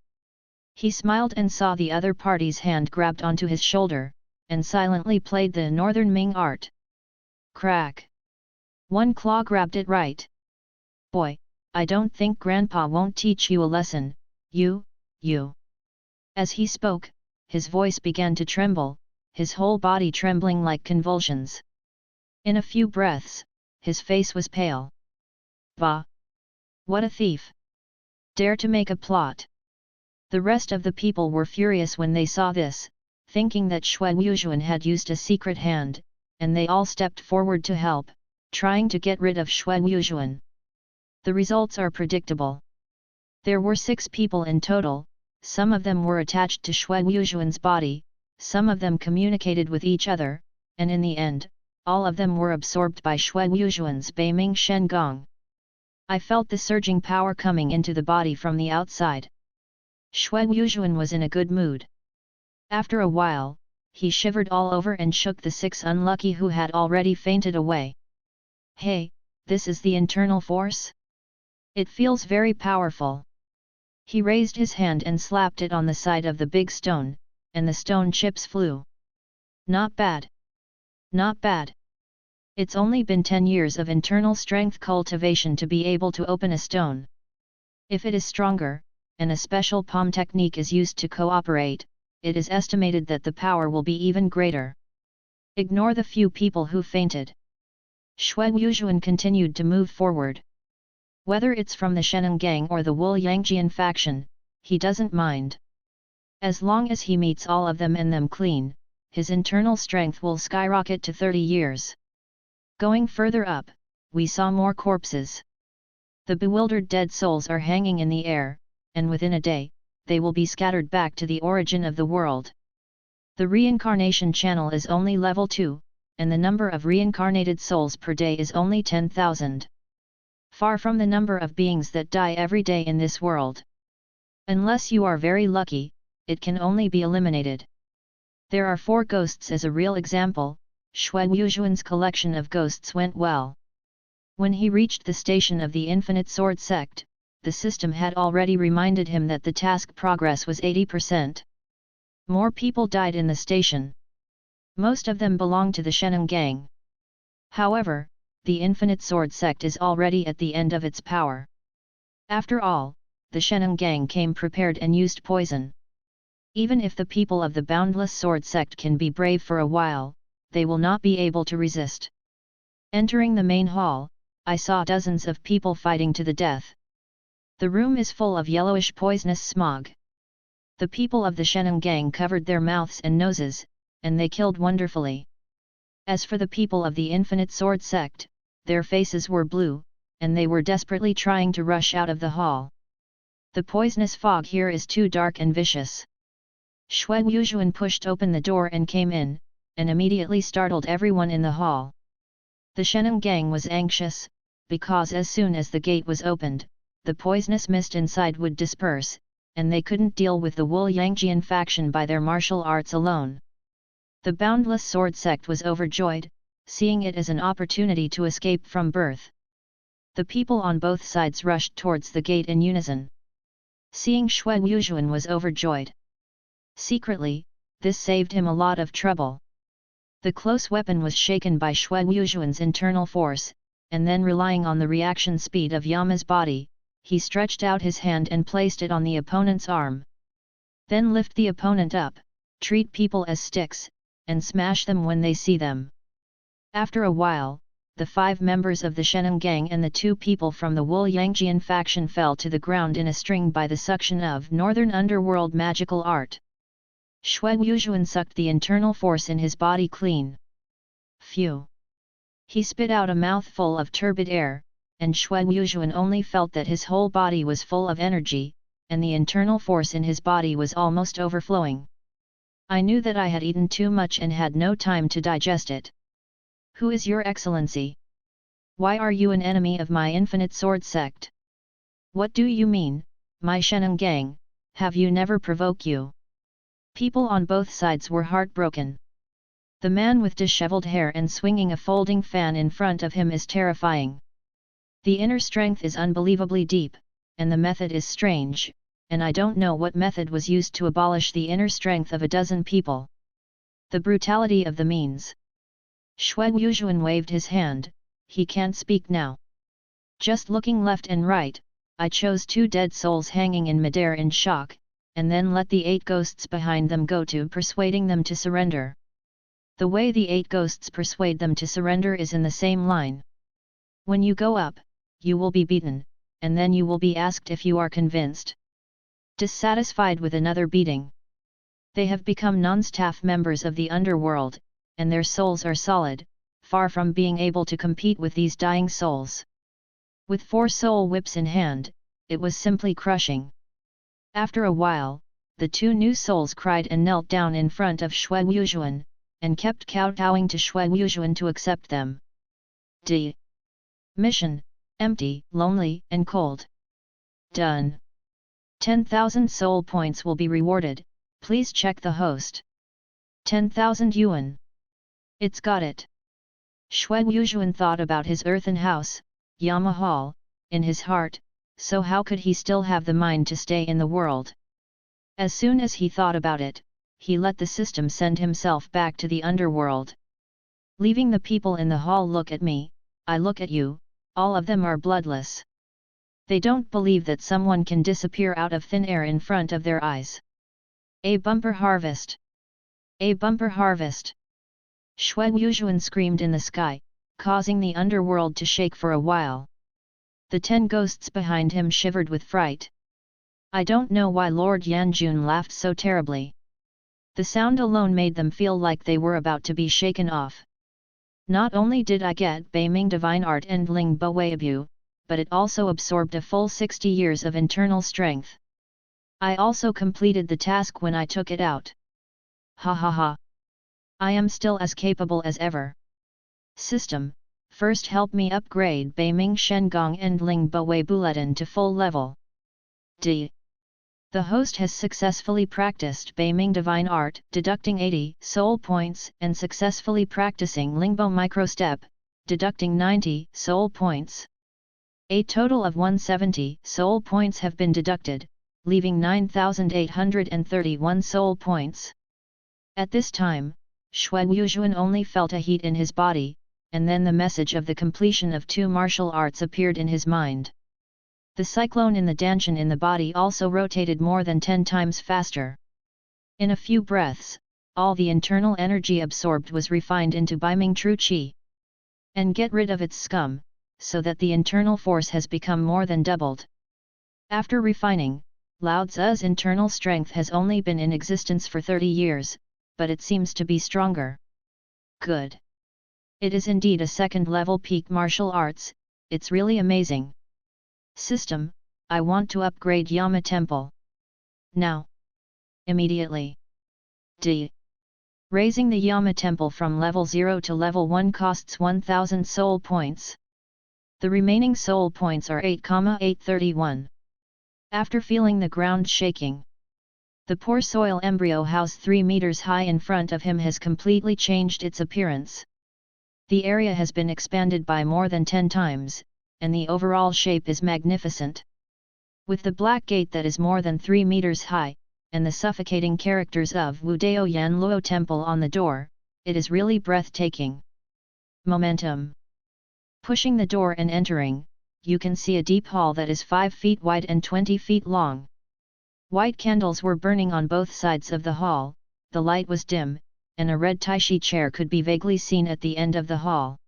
He smiled and saw the other party's hand grabbed onto his shoulder, and silently played the Northern Ming art. Crack! One claw grabbed it right. Boy, I don't think Grandpa won't teach you a lesson, you. As he spoke, his voice began to tremble, his whole body trembling like convulsions. In a few breaths, his face was pale. Bah! What a thief! Dare to make a plot! The rest of the people were furious when they saw this, thinking that Shui Wuxian had used a secret hand, and they all stepped forward to help, trying to get rid of Shui Wuxian. The results are predictable. There were 6 people in total, some of them were attached to Shui Wuxian's body, some of them communicated with each other, and in the end, all of them were absorbed by Shui Wuxian's Beiming Shen Gong. I felt the surging power coming into the body from the outside. Shui Wuxian was in a good mood. After a while, he shivered all over and shook the 6 unlucky who had already fainted away. Hey, this is the internal force? It feels very powerful. He raised his hand and slapped it on the side of the big stone, and the stone chips flew. Not bad. Not bad. It's only been 10 years of internal strength cultivation to be able to open a stone. If it is stronger, and a special palm technique is used to cooperate, it is estimated that the power will be even greater. Ignore the few people who fainted. Shui Wuxian continued to move forward. Whether it's from the Sheneng gang or the Wu Yangjian faction, he doesn't mind. As long as he meets all of them and them clean, his internal strength will skyrocket to 30 years. Going further up, we saw more corpses. The bewildered dead souls are hanging in the air, and within a day, they will be scattered back to the origin of the world. The reincarnation channel is only level 2, and the number of reincarnated souls per day is only 10,000. far from the number of beings that die every day in this world. Unless you are very lucky, it can only be eliminated. There are 4 ghosts as a real example. Xue Wuxuan's collection of ghosts went well. When he reached the station of the Infinite Sword Sect, the system had already reminded him that the task progress was 80%. More people died in the station. Most of them belonged to the Sheneng gang. However, the Infinite Sword Sect is already at the end of its power. After all, the Sheneng gang came prepared and used poison. Even if the people of the Boundless Sword Sect can be brave for a while, they will not be able to resist. Entering the main hall, I saw dozens of people fighting to the death. The room is full of yellowish poisonous smog. The people of the Sheneng gang covered their mouths and noses, and they killed wonderfully. As for the people of the Infinite Sword Sect, their faces were blue, and they were desperately trying to rush out of the hall. The poisonous fog here is too dark and vicious. Xue Wuxuan pushed open the door and came in, and immediately startled everyone in the hall. The Sheneng gang was anxious, because as soon as the gate was opened, the poisonous mist inside would disperse, and they couldn't deal with the Wu Yangjian faction by their martial arts alone. The Boundless Sword Sect was overjoyed, seeing it as an opportunity to escape from birth. The people on both sides rushed towards the gate in unison. Seeing Xue Wuxuan was overjoyed. Secretly, this saved him a lot of trouble. The close weapon was shaken by Xue Wuxuan's internal force, and then relying on the reaction speed of Yama's body, he stretched out his hand and placed it on the opponent's arm. Then lift the opponent up, treat people as sticks, and smash them when they see them. After a while, the 5 members of the Sheneng gang and the 2 people from the Wu Yangjian faction fell to the ground in a string by the suction of Northern Underworld magical art. Xue Wuxuan sucked the internal force in his body clean. Phew! He spit out a mouthful of turbid air, and Xue Wuxuan only felt that his whole body was full of energy, and the internal force in his body was almost overflowing. I knew that I had eaten too much and had no time to digest it. Who is your excellency? Why are you an enemy of my Infinite Sword Sect? What do you mean, my Sheneng gang, have you never provoked you? People on both sides were heartbroken. The man with disheveled hair and swinging a folding fan in front of him is terrifying. The inner strength is unbelievably deep, and the method is strange, and I don't know what method was used to abolish the inner strength of a dozen people. The brutality of the means. Xue Wuxuan waved his hand, he can't speak now. Just looking left and right, I chose 2 dead souls hanging in midair in shock, and then let the 8 ghosts behind them go to persuading them to surrender. The way the 8 ghosts persuade them to surrender is in the same line. When you go up, you will be beaten, and then you will be asked if you are convinced. Dissatisfied with another beating. They have become non-staff members of the underworld, and their souls are solid, far from being able to compete with these dying souls. With 4 soul whips in hand, it was simply crushing. After a while, the 2 new souls cried and knelt down in front of Xue Wuxuan, and kept kowtowing to Xue Wuxuan to accept them. D. Mission: empty, lonely, and cold. Done. 10,000 soul points will be rewarded, please check the host. 10,000 yuan. It's got it. Xue Wuxuan thought about his earthen house, Yama Hall, in his heart, so how could he still have the mind to stay in the world? As soon as he thought about it, he let the system send himself back to the underworld. Leaving the people in the hall look at me, I look at you, all of them are bloodless. They don't believe that someone can disappear out of thin air in front of their eyes. A bumper harvest! A bumper harvest! Xue Wuxuan screamed in the sky, causing the underworld to shake for a while. The 10 ghosts behind him shivered with fright. I don't know why Lord Yanjun laughed so terribly. The sound alone made them feel like they were about to be shaken off. Not only did I get Beiming Divine Art and Ling Bo Weibu, but it also absorbed a full 60 years of internal strength. I also completed the task when I took it out. Ha ha ha! I am still as capable as ever. System, First help me upgrade Beiming Shengong and Ling Wei Bulletin to full level. D. The host has successfully practiced Beiming Divine Art, deducting 80 soul points, and successfully practicing Lingbo Microstep, deducting 90 soul points. A total of 170 soul points have been deducted, leaving 9,831 soul points. At this time, Xue Wuzhuan only felt a heat in his body, and then the message of the completion of 2 martial arts appeared in his mind. The cyclone in the danshan in the body also rotated more than 10 times faster. In a few breaths, all the internal energy absorbed was refined into Beiming True Qi. And get rid of its scum, so that the internal force has become more than doubled. After refining, Lao Tzu's internal strength has only been in existence for 30 years, but it seems to be stronger. Good. It is indeed a second-level peak martial arts, it's really amazing. System, I want to upgrade Yama Temple. Now. Immediately. D. Raising the Yama Temple from level 0 to level 1 costs 1000 soul points. The remaining soul points are 8,831. After feeling the ground shaking, the poor soil embryo house 3 meters high in front of him has completely changed its appearance. The area has been expanded by more than 10 times, and the overall shape is magnificent. With the black gate that is more than 3 meters high, and the suffocating characters of Wudao Yanluo Temple on the door, it is really breathtaking. Momentum. Pushing the door and entering, you can see a deep hall that is 5 feet wide and 20 feet long. White candles were burning on both sides of the hall, the light was dim, and a red taishi chair could be vaguely seen at the end of the hall.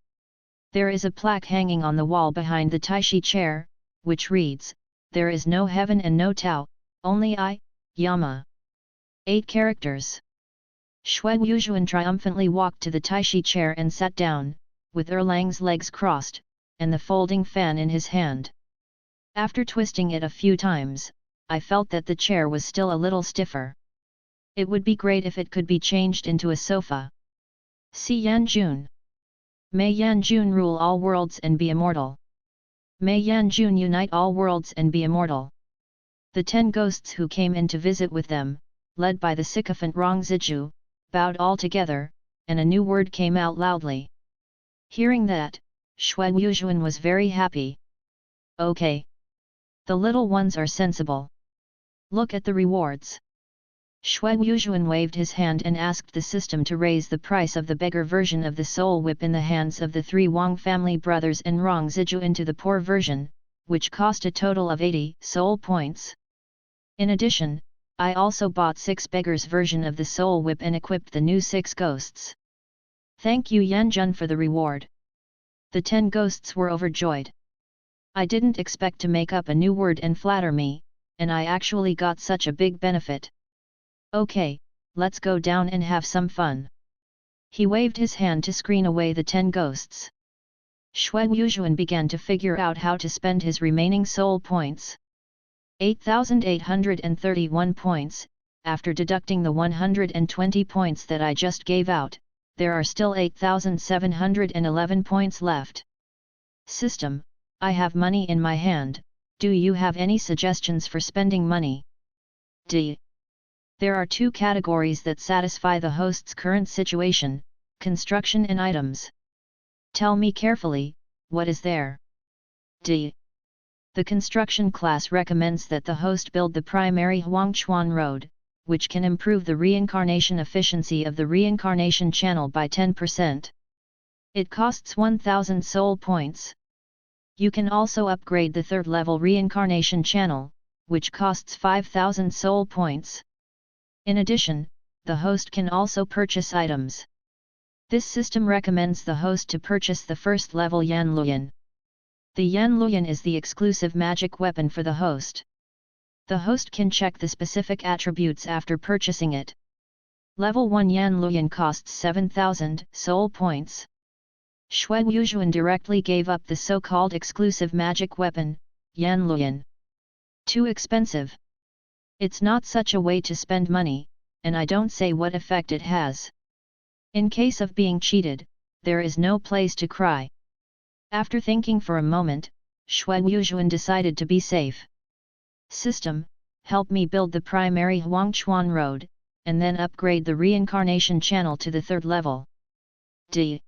There is a plaque hanging on the wall behind the taishi chair, which reads, "There is no heaven and no Tao, only I, Yama." 8 characters. Xue Wuzhuan triumphantly walked to the taishi chair and sat down, with Erlang's legs crossed, and the folding fan in his hand. After twisting it a few times, I felt that the chair was still a little stiffer. It would be great if it could be changed into a sofa. See Yanjun. May Yanjun rule all worlds and be immortal. May Yanjun unite all worlds and be immortal. The 10 ghosts who came in to visit with them, led by the sycophant Rong Zizhu, bowed all together, and a new word came out loudly. Hearing that, Xue Wuzhuan was very happy. Okay. The little ones are sensible. Look at the rewards. Xue Wuzhuan waved his hand and asked the system to raise the price of the beggar version of the soul whip in the hands of the 3 Wang family brothers and Rong Zizhu into the poor version, which cost a total of 80 soul points. In addition, I also bought 6 beggars version of the soul whip and equipped the new 6 ghosts. Thank you Yanjun for the reward. The 10 ghosts were overjoyed. I didn't expect to make up a new word and flatter me, and I actually got such a big benefit. Okay, let's go down and have some fun. He waved his hand to screen away the 10 ghosts. Xue Wuzhuan began to figure out how to spend his remaining soul points. 8,831 points, after deducting the 120 points that I just gave out, there are still 8,711 points left. System, I have money in my hand, do you have any suggestions for spending money? D. There are 2 categories that satisfy the host's current situation, construction and items. Tell me carefully, what is there? D. The construction class recommends that the host build the primary Huangchuan Road, which can improve the reincarnation efficiency of the reincarnation channel by 10%. It costs 1000 soul points. You can also upgrade the 3rd level reincarnation channel, which costs 5000 soul points. In addition, the host can also purchase items. This system recommends the host to purchase the 1st level Yanluyan. The Yanluyan is the exclusive magic weapon for the host. The host can check the specific attributes after purchasing it. Level 1 Yanluyan costs 7000 soul points. Xue Wuzhuan directly gave up the so-called exclusive magic weapon, Yanluyan. Too expensive. It's not such a way to spend money, and I don't say what effect it has. In case of being cheated, there is no place to cry. After thinking for a moment, Shui Wujuan decided to be safe. System, help me build the primary Huangchuan Road, and then upgrade the reincarnation channel to the 3rd level. D.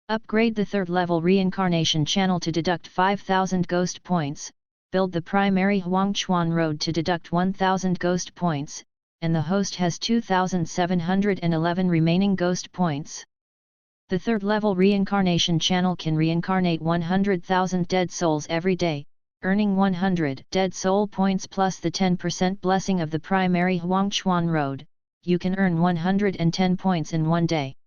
Upgrade the 3rd level reincarnation channel to deduct 5,000 ghost points, build the primary Huangchuan Road to deduct 1,000 ghost points, and the host has 2,711 remaining ghost points. The 3rd level reincarnation channel can reincarnate 100,000 dead souls every day, earning 100 dead soul points plus the 10% blessing of the primary Huangchuan Road. You can earn 110 points in one day.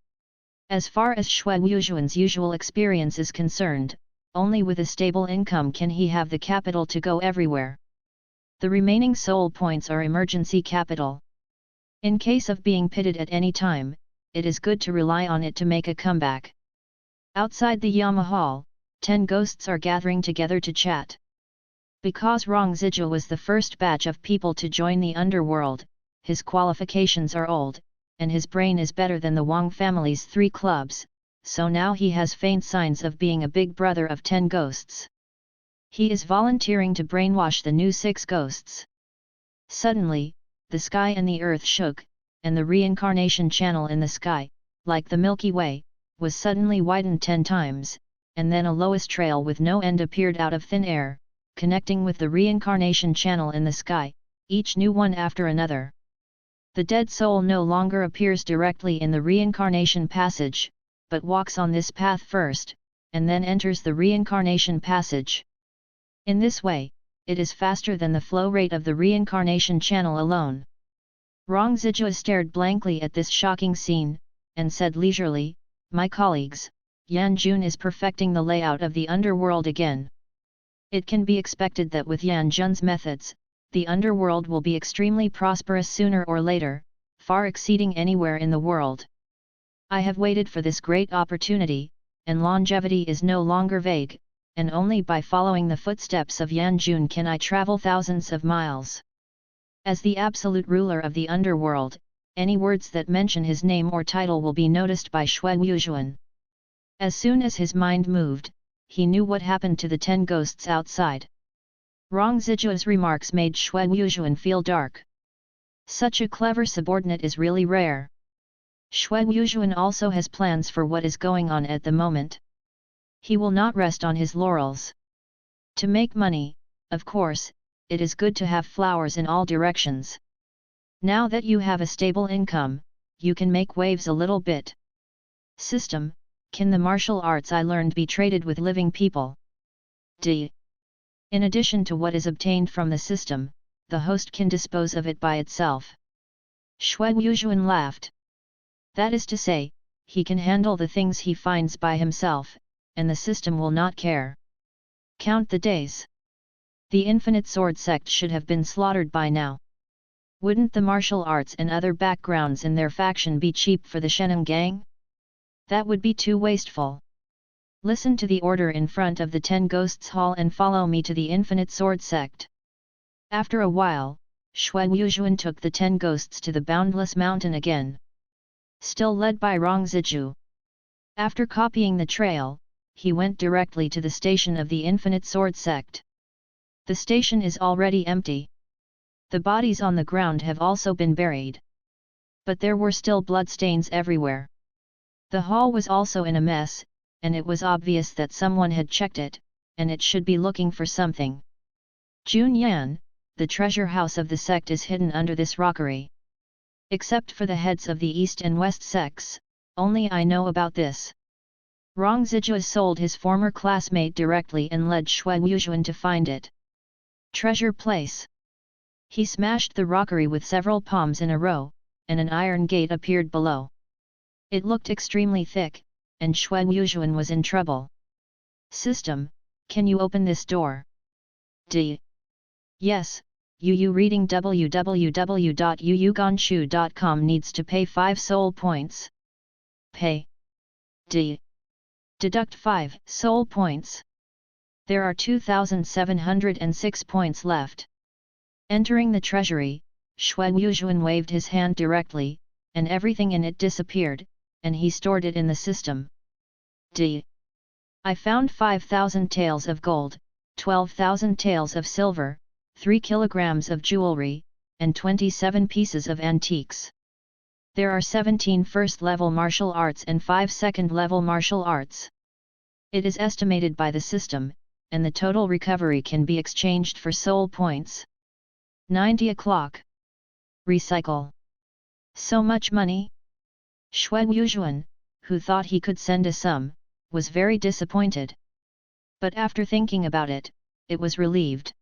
As far as Shui Wujuan's usual experience is concerned, only with a stable income can he have the capital to go everywhere. The remaining soul points are emergency capital. In case of being pitted at any time, it is good to rely on it to make a comeback. Outside the Yama Hall, 10 ghosts are gathering together to chat. Because Rong Zijia was the first batch of people to join the underworld, his qualifications are old, and his brain is better than the Wang family's 3 clubs, so now he has faint signs of being a big brother of 10 ghosts. He is volunteering to brainwash the new 6 ghosts. Suddenly, the sky and the earth shook, and the reincarnation channel in the sky, like the Milky Way, was suddenly widened 10 times, and then a lowest trail with no end appeared out of thin air, connecting with the reincarnation channel in the sky, each new one after another. The dead soul no longer appears directly in the reincarnation passage, but walks on this path first, and then enters the reincarnation passage. In this way, it is faster than the flow rate of the reincarnation channel alone. Rong Zijia stared blankly at this shocking scene, and said leisurely, "My colleagues, Yan Jun is perfecting the layout of the underworld again. It can be expected that with Yan Jun's methods, the underworld will be extremely prosperous sooner or later, far exceeding anywhere in the world. I have waited for this great opportunity, and longevity is no longer vague, and only by following the footsteps of Yan Jun can I travel thousands of miles. As the absolute ruler of the underworld, any words that mention his name or title will be noticed by Shui Wujuan." As soon as his mind moved, he knew what happened to the 10 ghosts outside. Rong Zijia's remarks made Shui Wujuan feel dark. Such a clever subordinate is really rare. Shui Wujuan also has plans for what is going on at the moment. He will not rest on his laurels. To make money, of course, it is good to have flowers in all directions. Now that you have a stable income, you can make waves a little bit. System, can the martial arts I learned be traded with living people? D. In addition to what is obtained from the system, the host can dispose of it by itself. Shui Wujuan laughed. That is to say, he can handle the things he finds by himself, and the system will not care. Count the days. The Infinite Sword sect should have been slaughtered by now. Wouldn't the martial arts and other backgrounds in their faction be cheap for the Sheneng gang? That would be too wasteful. Listen to the order in front of the 10 Ghosts Hall and follow me to the Infinite Sword sect. After a while, Shui Wujuan took the 10 ghosts to the Boundless Mountain again. Still led by Rong Zijia. After copying the trail, he went directly to the station of the Infinite Sword sect. The station is already empty. The bodies on the ground have also been buried. But there were still bloodstains everywhere. The hall was also in a mess, and it was obvious that someone had checked it, and it should be looking for something. Junyan, the treasure house of the sect is hidden under this rockery. Except for the heads of the East and West sects, only I know about this. Rong Zijia sold his former classmate directly and led Shui Wujuan to find it. Treasure place. He smashed the rockery with several palms in a row, and an iron gate appeared below. It looked extremely thick, and Shui Wujuan was in trouble. System, can you open this door? D. Yes, Yu reading www.yuyuganshu.com needs to pay 5 soul points. Pay. D. Deduct 5 soul points. There are 2,706 points left. Entering the treasury, Shui Wujuan waved his hand directly, and everything in it disappeared, and he stored it in the system. D. I found 5,000 taels of gold, 12,000 taels of silver, 3 kilograms of jewelry, and 27 pieces of antiques. There are 17 first-level martial arts and 5 second-level martial arts. It is estimated by the system, and the total recovery can be exchanged for soul points. 90 o'clock. Recycle. So much money? Xue Yuzhuan, who thought he could send a sum, was very disappointed. But after thinking about it, it was relieved.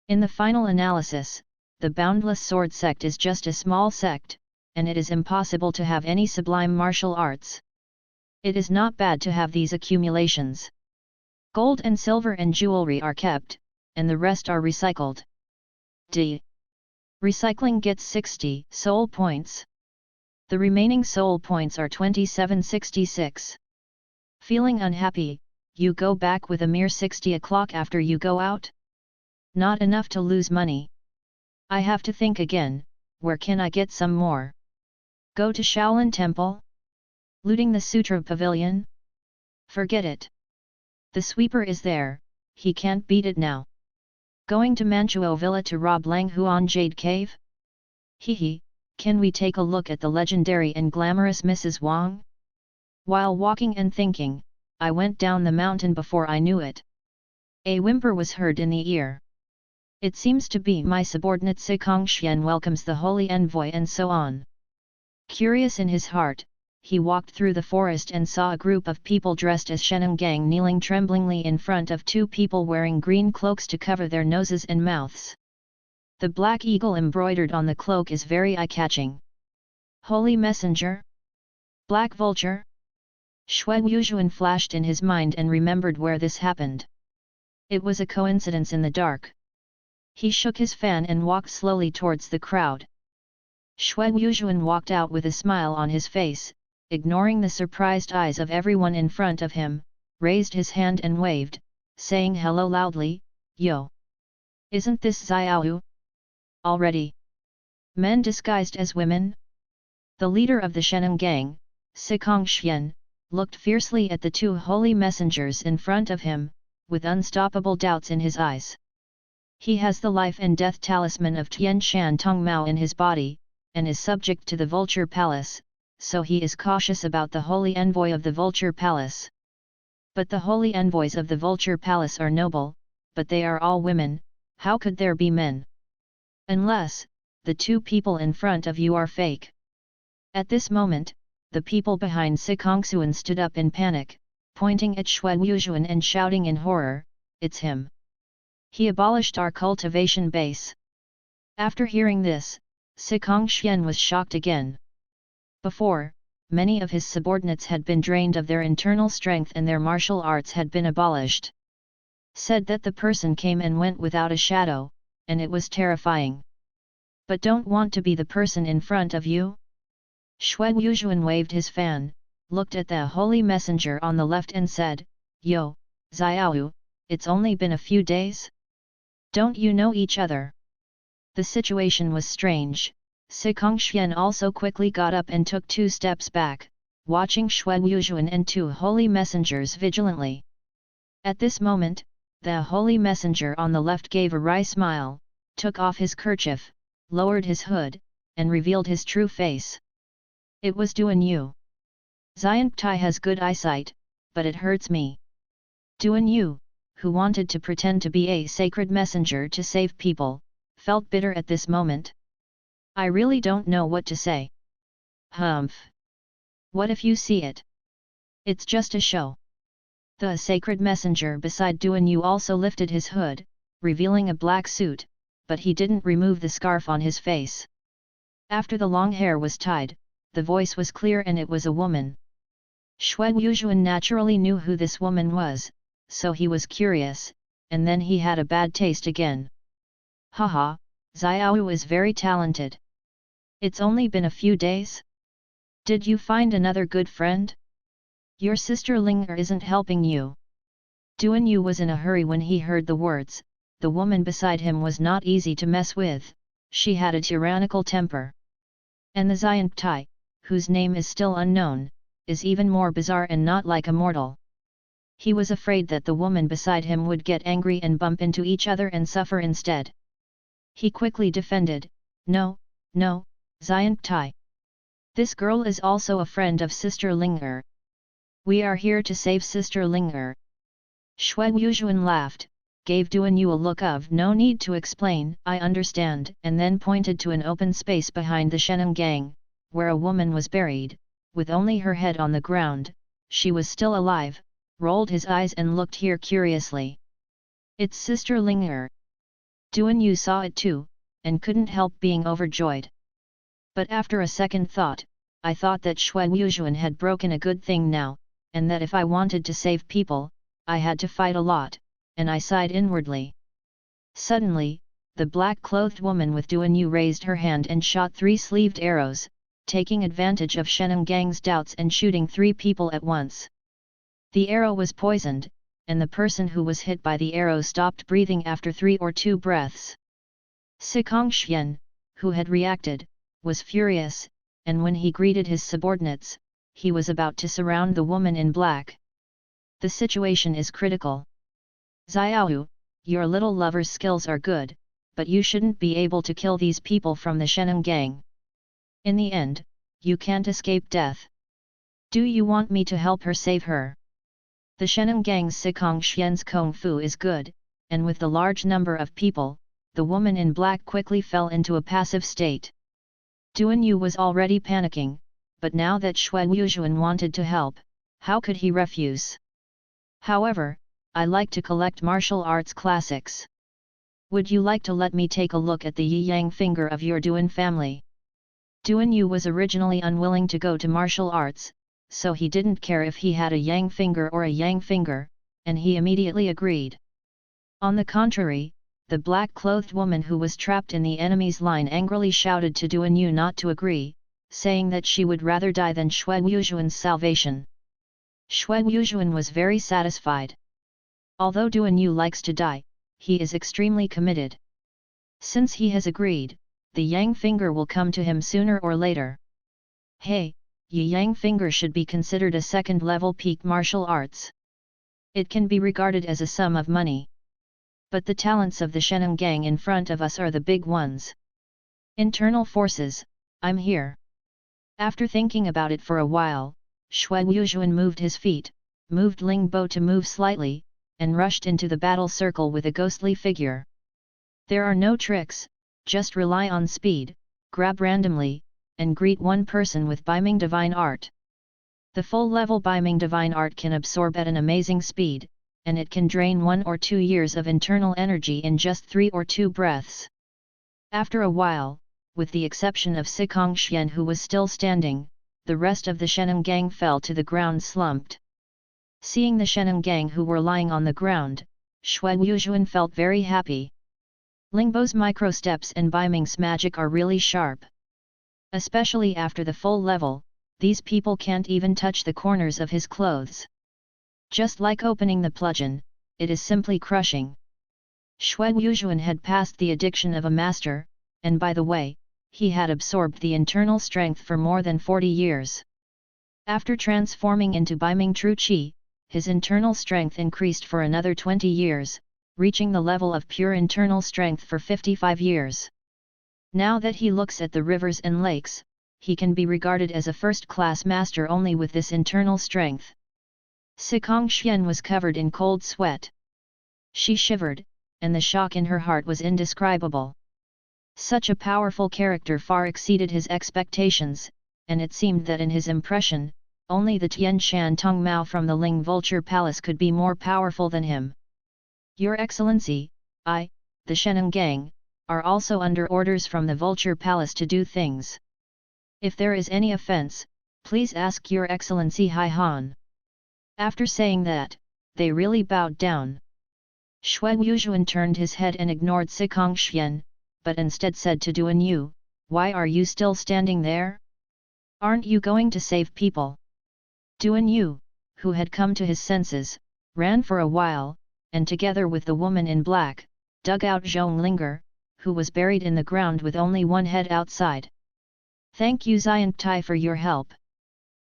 In the final analysis, the Boundless Sword sect is just a small sect, and it is impossible to have any sublime martial arts. It is not bad to have these accumulations. Gold and silver and jewelry are kept, and the rest are recycled. D. Recycling gets 60 soul points. The remaining soul points are 2766. Feeling unhappy, you go back with a mere 60 o'clock after you go out? Not enough to lose money. I have to think again, where can I get some more? Go to Shaolin Temple? Looting the Sutra Pavilion? Forget it. The sweeper is there, he can't beat it now. Going to Manchuo Villa to rob Lang Huan Jade Cave? Hehe, can we take a look at the legendary and glamorous Mrs. Wang? While walking and thinking, I went down the mountain before I knew it. A whimper was heard in the ear. It seems to be my subordinate Sikong Xian welcomes the holy envoy and so on. Curious in his heart, he walked through the forest and saw a group of people dressed as Sheneng Gang kneeling tremblingly in front of 2 people wearing green cloaks to cover their noses and mouths. The black eagle embroidered on the cloak is very eye-catching. Holy Messenger? Black Vulture? Xue Yuzhuan flashed in his mind and remembered where this happened. It was a coincidence in the dark. He shook his fan and walked slowly towards the crowd. Xue Yuzhuan walked out with a smile on his face, ignoring the surprised eyes of everyone in front of him, raised his hand and waved, saying hello loudly, "Yo! Isn't this Xiaoyu? Already? Men disguised as women?" The leader of the Sheneng Gang, Sikong Xian, looked fiercely at the 2 holy messengers in front of him, with unstoppable doubts in his eyes. He has the life and death talisman of Tian Shan Tong Mao in his body, and is subject to the Vulture Palace, so he is cautious about the holy envoy of the Vulture Palace. But the holy envoys of the Vulture Palace are noble, but they are all women, how could there be men? Unless, the 2 people in front of you are fake. At this moment, the people behind Sikong Xuan stood up in panic, pointing at Xue Yuzhuan and shouting in horror, "It's him! He abolished our cultivation base." After hearing this, Sikong Xian was shocked again. Before, many of his subordinates had been drained of their internal strength and their martial arts had been abolished. Said that the person came and went without a shadow, and it was terrifying. But don't want to be the person in front of you? Xue Yuzhuan waved his fan, looked at the holy messenger on the left and said, "Yo, Xiaoyu, it's only been a few days? Don't you know each other?" The situation was strange. Sikong Xian also quickly got up and took 2 steps back, watching Xue Yuzhuan and 2 holy messengers vigilantly. At this moment, the holy messenger on the left gave a wry smile, took off his kerchief, lowered his hood, and revealed his true face. It was Duan Yu. Xian Tai has good eyesight, but it hurts me. Duan Yu, who wanted to pretend to be a sacred messenger to save people, felt bitter at this moment. I really don't know what to say. Humph. What if you see it? It's just a show. The sacred messenger beside Duan Yu also lifted his hood, revealing a black suit, but he didn't remove the scarf on his face. After the long hair was tied, the voice was clear and it was a woman. Xue Yuzhuan naturally knew who this woman was, so he was curious, and then he had a bad taste again. Haha, Xiaoyu is very talented. It's only been a few days? Did you find another good friend? Your sister Ling isn't helping you. Duan Yu was in a hurry when he heard the words. The woman beside him was not easy to mess with, she had a tyrannical temper. And the Xian Tai, whose name is still unknown, is even more bizarre and not like a mortal. He was afraid that the woman beside him would get angry and bump into each other and suffer instead. He quickly defended, "No, no, Xian Tai. This girl is also a friend of Sister Ling'er. We are here to save Sister Ling'er." Xue Yuzhuan laughed, gave Duanyu a look of "no need to explain, I understand," and then pointed to an open space behind the Sheneng gang, where a woman was buried, with only her head on the ground. She was still alive, rolled his eyes and looked here curiously. "It's Sister Ling'er." Duanyu saw it too, and couldn't help being overjoyed. But after a second thought, I thought that Xue Yuzhuan had broken a good thing now, and that if I wanted to save people, I had to fight a lot, and I sighed inwardly. Suddenly, the black-clothed woman with Duanyu raised her hand and shot 3 sleeved arrows, taking advantage of Sheneng Gang's doubts and shooting 3 people at once. The arrow was poisoned, and the person who was hit by the arrow stopped breathing after 3 or 2 breaths. Sikong Xian, who had reacted, was furious, and when he greeted his subordinates, he was about to surround the woman in black. The situation is critical. "Xiaoyu, your little lover's skills are good, but you shouldn't be able to kill these people from the Sheneng gang. In the end, you can't escape death. Do you want me to help her save her?" The Sheneng gang's Sikong Xian's kung fu is good, and with the large number of people, the woman in black quickly fell into a passive state. Duanyu was already panicking, but now that Xue Yuzhuan wanted to help, how could he refuse? "However, I like to collect martial arts classics. Would you like to let me take a look at the Yi Yang finger of your Duan family?" Duanyu was originally unwilling to go to martial arts, so he didn't care if he had a Yang finger or a Yang finger, and he immediately agreed. On the contrary, the black-clothed woman who was trapped in the enemy's line angrily shouted to Duanyu not to agree, saying that she would rather die than Xue Yuzhuan's salvation. Xue Yuzhuan was very satisfied. Although Duanyu likes to die, he is extremely committed. Since he has agreed, the Yang finger will come to him sooner or later. Hey, Yi Yang finger should be considered a second-level peak martial arts. It can be regarded as a sum of money. But the talents of the Sheneng gang in front of us are the big ones. Internal forces, I'm here. After thinking about it for a while, Xue Yuzhuan moved his feet, moved Ling Bo to move slightly, and rushed into the battle circle with a ghostly figure. There are no tricks, just rely on speed, grab randomly, and greet one person with Beiming Divine Art. The full-level Beiming Divine Art can absorb at an amazing speed, and it can drain 1 or 2 years of internal energy in just 3 or 2 breaths. After a while, with the exception of Sikong Xian who was still standing, the rest of the Sheneng gang fell to the ground slumped. Seeing the Sheneng gang who were lying on the ground, Xue Yuzhuan felt very happy. Lingbo's micro-steps and Beiming's magic are really sharp. Especially after the full level, these people can't even touch the corners of his clothes. Just like opening the plugin, it is simply crushing. Xue Yuzhuan had passed the addiction of a master, and by the way, he had absorbed the internal strength for more than 40 years. After transforming into Beiming True Qi, his internal strength increased for another 20 years, reaching the level of pure internal strength for 55 years. Now that he looks at the rivers and lakes, he can be regarded as a first-class master only with this internal strength. Sikong Xian was covered in cold sweat. She shivered, and the shock in her heart was indescribable. Such a powerful character far exceeded his expectations, and it seemed that in his impression, only the Tian Shan Tong Mao from the Ling Vulture Palace could be more powerful than him. "Your Excellency, the Sheneng gang, are also under orders from the Vulture Palace to do things. If there is any offense, please ask Your Excellency Hai Han." After saying that, they really bowed down. Xue Yuzhuan turned his head and ignored Sikong Xian, but instead said to Duanyu, "Why are you still standing there? Aren't you going to save people?" Duanyu, who had come to his senses, ran for a while, and together with the woman in black, dug out Zhong Linger, who was buried in the ground with only one head outside. "Thank you Xian Tai for your help.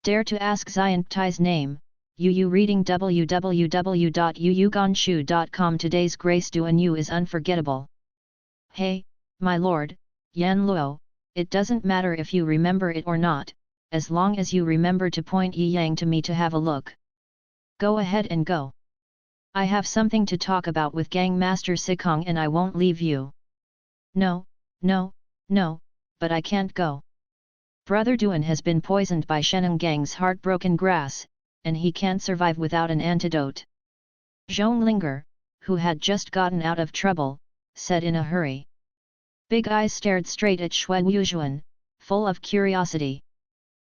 Dare to ask Xian Tai's name, Yu reading www.yuyuganshu.com. Today's Grace Duan Yu is unforgettable. Hey, my lord, Yan Luo, it doesn't matter if you remember it or not, as long as you remember to point Yi Yang to me to have a look. Go ahead and go. I have something to talk about with Gang Master Sikong and I won't leave you. No, no, no, but I can't go. Brother Duan has been poisoned by Sheneng Gang's heartbroken grass, and he can't survive without an antidote. Zhonglinger, who had just gotten out of trouble, said in a hurry. Big eyes stared straight at Xue Wuzhuan, full of curiosity.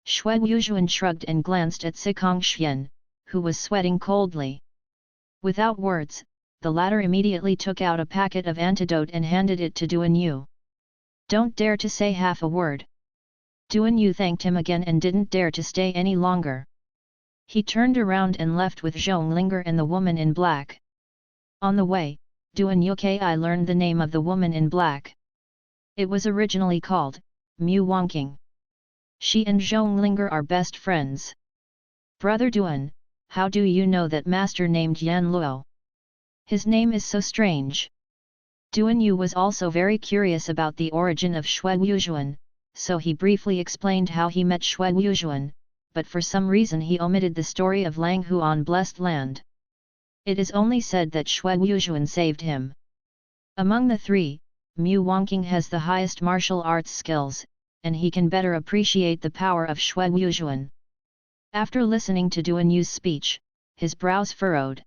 Xue Wuzhuan shrugged and glanced at Sikong Xian, who was sweating coldly. Without words, the latter immediately took out a packet of antidote and handed it to Duan Yu. Don't dare to say half a word. Duan Yu thanked him again and didn't dare to stay any longer. He turned around and left with Zhonglinger and the woman in black. On the way, Duan Yuki learned the name of the woman in black. It was originally called Mu Wangqing. She and Zhonglinger are best friends. Brother Duan, how do you know that master named Yan Luo? His name is so strange. Duan Yu was also very curious about the origin of Xue Wuzhuan, so he briefly explained how he met Xue Wuzhuan, but for some reason he omitted the story of Lang Hu on Blessed Land. It is only said that Xue Wuzhuan saved him. Among the three, Mu Wangqing has the highest martial arts skills, and he can better appreciate the power of Xue Wuzhuan. After listening to Duan Yu's speech, his brows furrowed.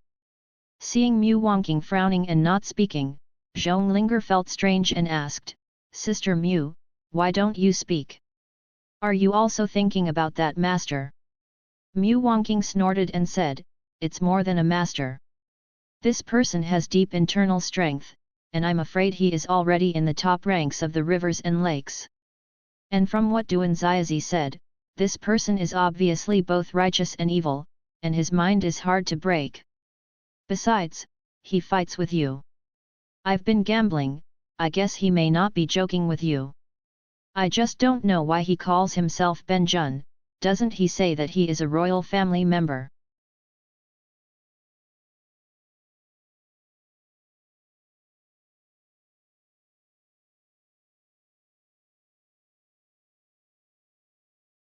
Seeing Mu Wangqing frowning and not speaking, Zhonglinger felt strange and asked, Sister Mu, why don't you speak? Are you also thinking about that master? Mu Wangqing snorted and said, it's more than a master. This person has deep internal strength, and I'm afraid he is already in the top ranks of the rivers and lakes. And from what Duan Xiaozi said, this person is obviously both righteous and evil, and his mind is hard to break. Besides, he fights with you. I've been gambling, I guess he may not be joking with you. I just don't know why he calls himself Ben Jun, doesn't he say that he is a royal family member?